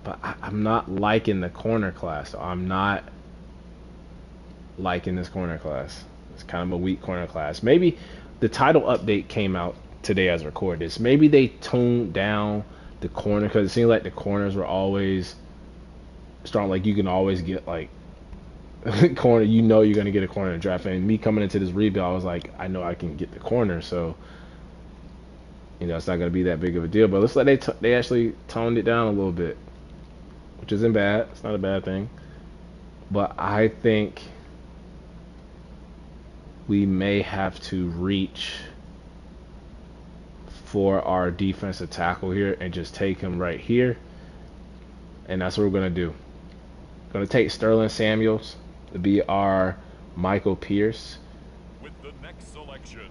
Speaker 1: But I'm not liking the corner class. I'm not liking this corner class. It's kind of a weak corner class. Maybe the title update came out today as I record this. Maybe they toned down the corner because it seemed like the corners were always strong. Like you can always get like corner, you know you're gonna get a corner in the draft. And me coming into this rebuild, I was like, I know I can get the corner, so you know it's not gonna be that big of a deal. But it looks like they actually toned it down a little bit, which isn't bad. It's not a bad thing. But I think we may have to reach for our defensive tackle here and just take him right here, and that's what we're gonna do. Gonna take Sterling Samuels to be our Michael Pierce.
Speaker 4: With the next selection,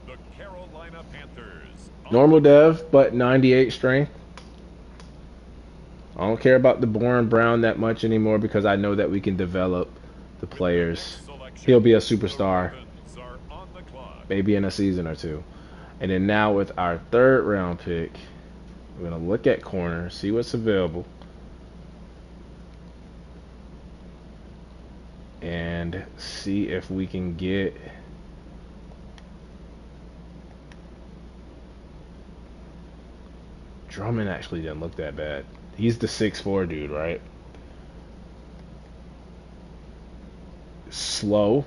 Speaker 4: the Carolina Panthers.
Speaker 1: Normal dev, but 98 strength. I don't care about the Bourne Brown that much anymore because I know that we can develop the players. He'll be a superstar maybe in a season or two. And then now with our third round pick, we're gonna look at corner, see what's available. And see if we can get Drummond. Actually didn't look that bad. He's the 6'4" dude, right? Slow.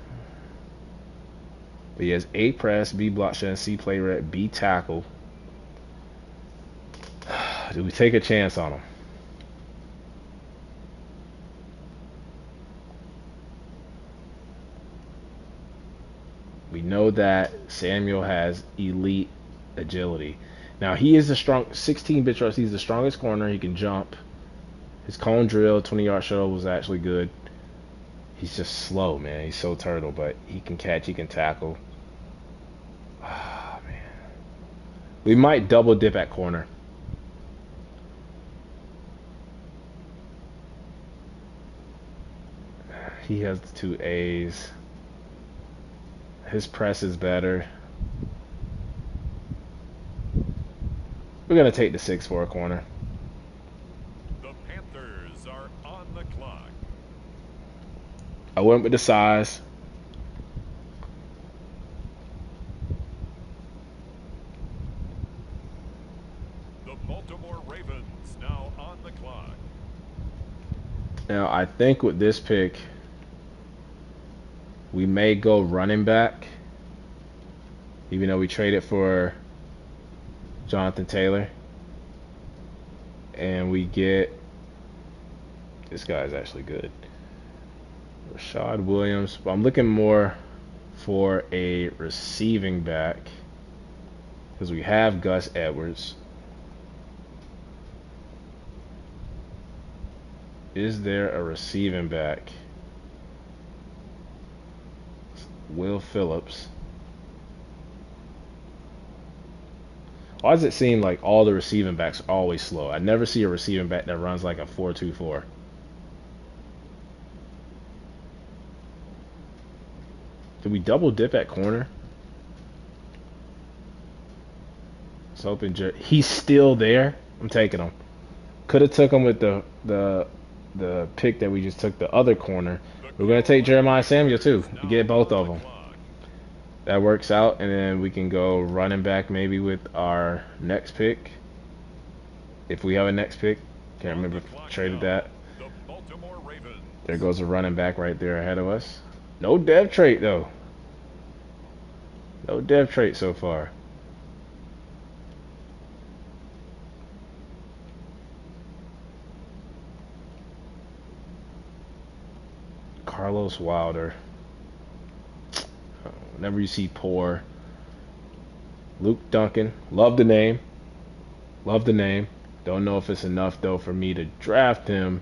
Speaker 1: But he has A press, B block shot, C play rep, B tackle. Do we take a chance on him? We know that Samuel has elite agility. Now he is a strong 16-bit thrust. He's the strongest corner. He can jump. His cone drill, 20-yard shuttle was actually good. He's just slow, man. He's so turtle, but he can catch. He can tackle. Ah, man. We might double dip at corner. He has the 2 A's. His press is better. We're going to take the 6'4" corner.
Speaker 4: The Panthers are on the clock.
Speaker 1: I went with the size.
Speaker 4: The Baltimore Ravens now on the clock.
Speaker 1: Now, I think with this pick, we may go running back, even though we traded for Jonathan Taylor. And we get, this guy's actually good, Rashad Williams. But I'm looking more for a receiving back because we have Gus Edwards. Is there a receiving back? Will Phillips. Why does it seem like all the receiving backs are always slow? I never see a receiving back that runs like a 4.24. Did we double dip at corner? It's open. He's still there. I'm taking him. Could have took him with the pick that we just took, the other corner. We're gonna take Jeremiah Samuel too. We get both of them. That works out, and then we can go running back maybe with our next pick. If we have a next pick. Can't remember if we traded that. There goes a running back right there ahead of us. No dev trait though. No dev trait so far. Carlos Wilder. Whenever you see poor. Luke Duncan. Love the name. Love the name. Don't know if it's enough though for me to draft him.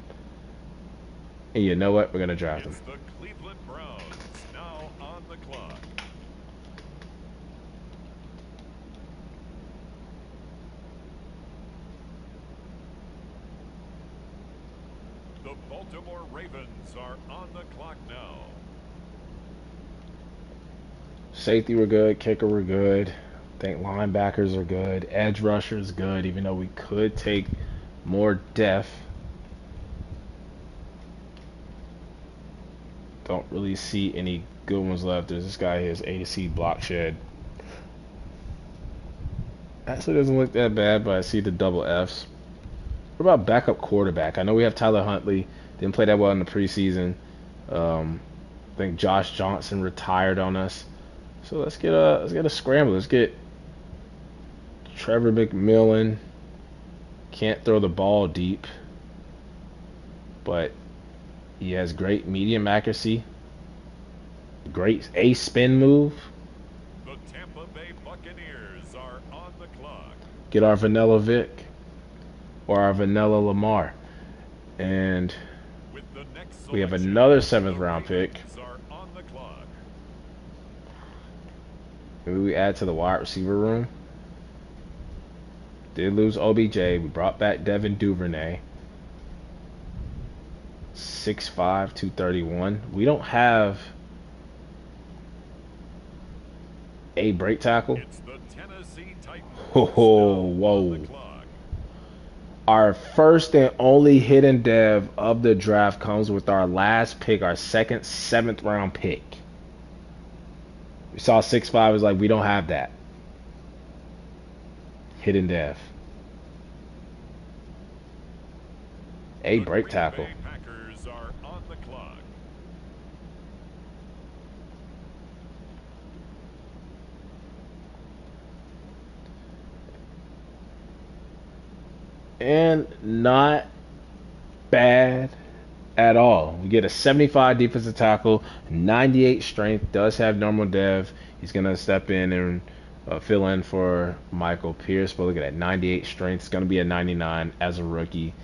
Speaker 1: And you know what? We're gonna draft him.
Speaker 4: The Cleveland Browns now on the clock. The Baltimore Ravens are on the clock now.
Speaker 1: Safety were good, kicker were good. I think linebackers are good. Edge rushers good, even though we could take more depth. Don't really see any good ones left. There's this guy here, his A to C block shed. Actually doesn't look that bad, but I see the double Fs. What about backup quarterback? I know we have Tyler Huntley. Didn't play that well in the preseason. I think Josh Johnson retired on us. So let's get a scramble. Let's get Trevor McMillan. Can't throw the ball deep, but he has great medium accuracy. Great spin move.
Speaker 4: The Tampa Bay Buccaneers are on the clock.
Speaker 1: Get our Vanilla Vic or our Vanilla Lamar. And
Speaker 4: With the next
Speaker 1: we have
Speaker 4: selection,
Speaker 1: another 7th
Speaker 4: the
Speaker 1: round pick.
Speaker 4: Ravens are on the clock.
Speaker 1: Maybe we add to the wide receiver room. Did lose OBJ. We brought back Devin Duvernay. 6'5", 231. We don't have a break tackle.
Speaker 4: It's the Tennessee Titans.
Speaker 1: Whoa.
Speaker 4: On the clock.
Speaker 1: Our first and only hidden dev of the draft comes with our last pick, our second 7th round pick. We saw 6'5", was like, we don't have that. Hidden dev. A
Speaker 4: The
Speaker 1: break
Speaker 4: Green
Speaker 1: tackle.
Speaker 4: Bay Packers are on the clock.
Speaker 1: And not bad at all. We get a 75 defensive tackle, 98 strength, does have normal dev. He's going to step in and fill in for Michael Pierce. But look at that, 98 strength. It's going to be a 99 as a rookie.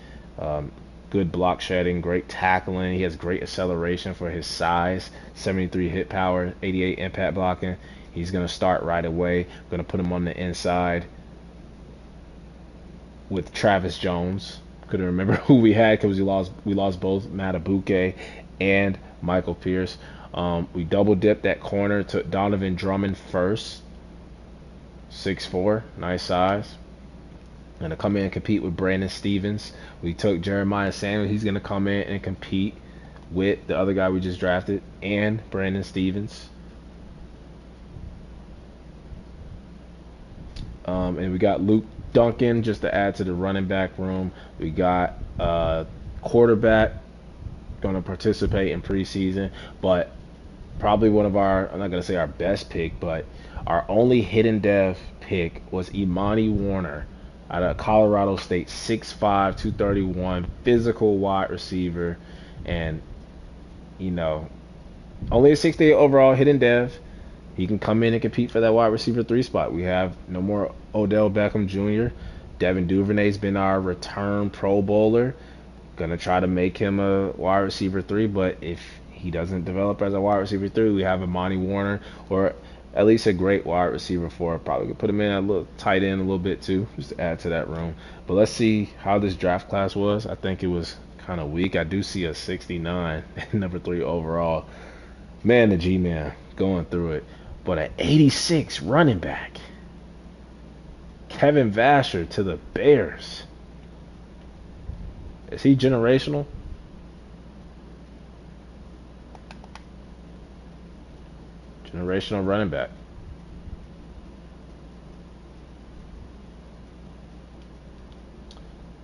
Speaker 1: Good block shedding, great tackling. He has great acceleration for his size, 73 hit power, 88 impact blocking. He's going to start right away. Going to put him on the inside with Travis Jones. Couldn't remember who we had because we lost both Matabuke and Michael Pierce. We double dipped that corner, took Donovan Drummond first. 6'4", nice size. Gonna come in and compete with Brandon Stevens. We took Jeremiah Samuel. He's gonna come in and compete with the other guy we just drafted and Brandon Stevens. And we got Luke Duncan just to add to the running back room. We got quarterback. going to participate in preseason, but probably one of our, I'm not going to say our best pick, but our only hidden dev pick was Imani Warner out of Colorado State, 6'5", 231, physical wide receiver, and, you know, only a 68 overall hidden dev. He can come in and compete for that wide receiver 3 spot. We have no more Odell Beckham Jr. Devin Duvernay's been our return Pro Bowler. Gonna try to make him a wide receiver 3, but if he doesn't develop as a wide receiver 3, we have Imani Warner, or at least a great wide receiver 4. Probably could put him in a little tight end a little bit too, just to add to that room. But let's see how this draft class was. I think it was kind of weak. I do see a 69, number 3 overall. Man, the G-Man going through it. But an 86 running back. Kevin Vasher to the Bears. Is he generational? Generational running back.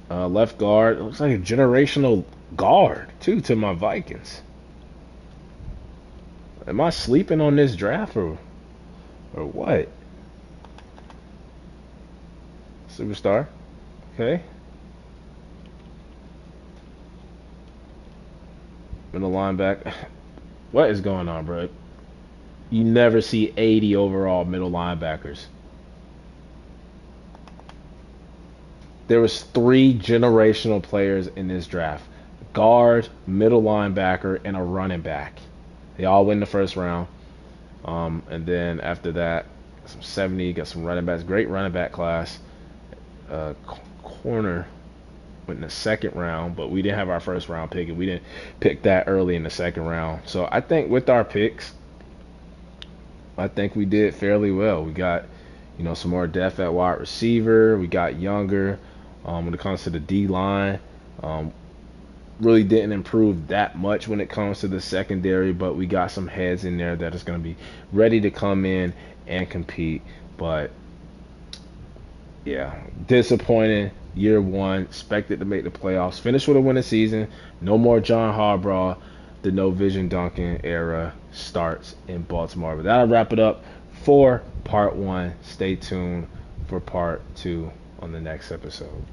Speaker 1: Left guard. Looks like a generational guard, too, to my Vikings. Am I sleeping on this draft or what? Superstar. Okay. Middle linebacker. What is going on, bro? You never see 80 overall middle linebackers. There was 3 generational players in this draft. Guard, middle linebacker, and a running back. They all win the first round. And then after that, some 70, got some running backs. Great running back class. Corner went in the second round, but we didn't have our first round pick, and we didn't pick that early in the second round. So I think with our picks, I think we did fairly well. We got, some more depth at wide receiver. We got younger. When it comes to the D-line, really didn't improve that much when it comes to the secondary, but we got some heads in there that is going to be ready to come in and compete. But yeah, disappointing year one. Expected to make the playoffs. Finish with a winning season. No more John Harbaugh. The No Vision Duncan era starts in Baltimore. But that'll wrap it up for part 1. Stay tuned for part 2 on the next episode.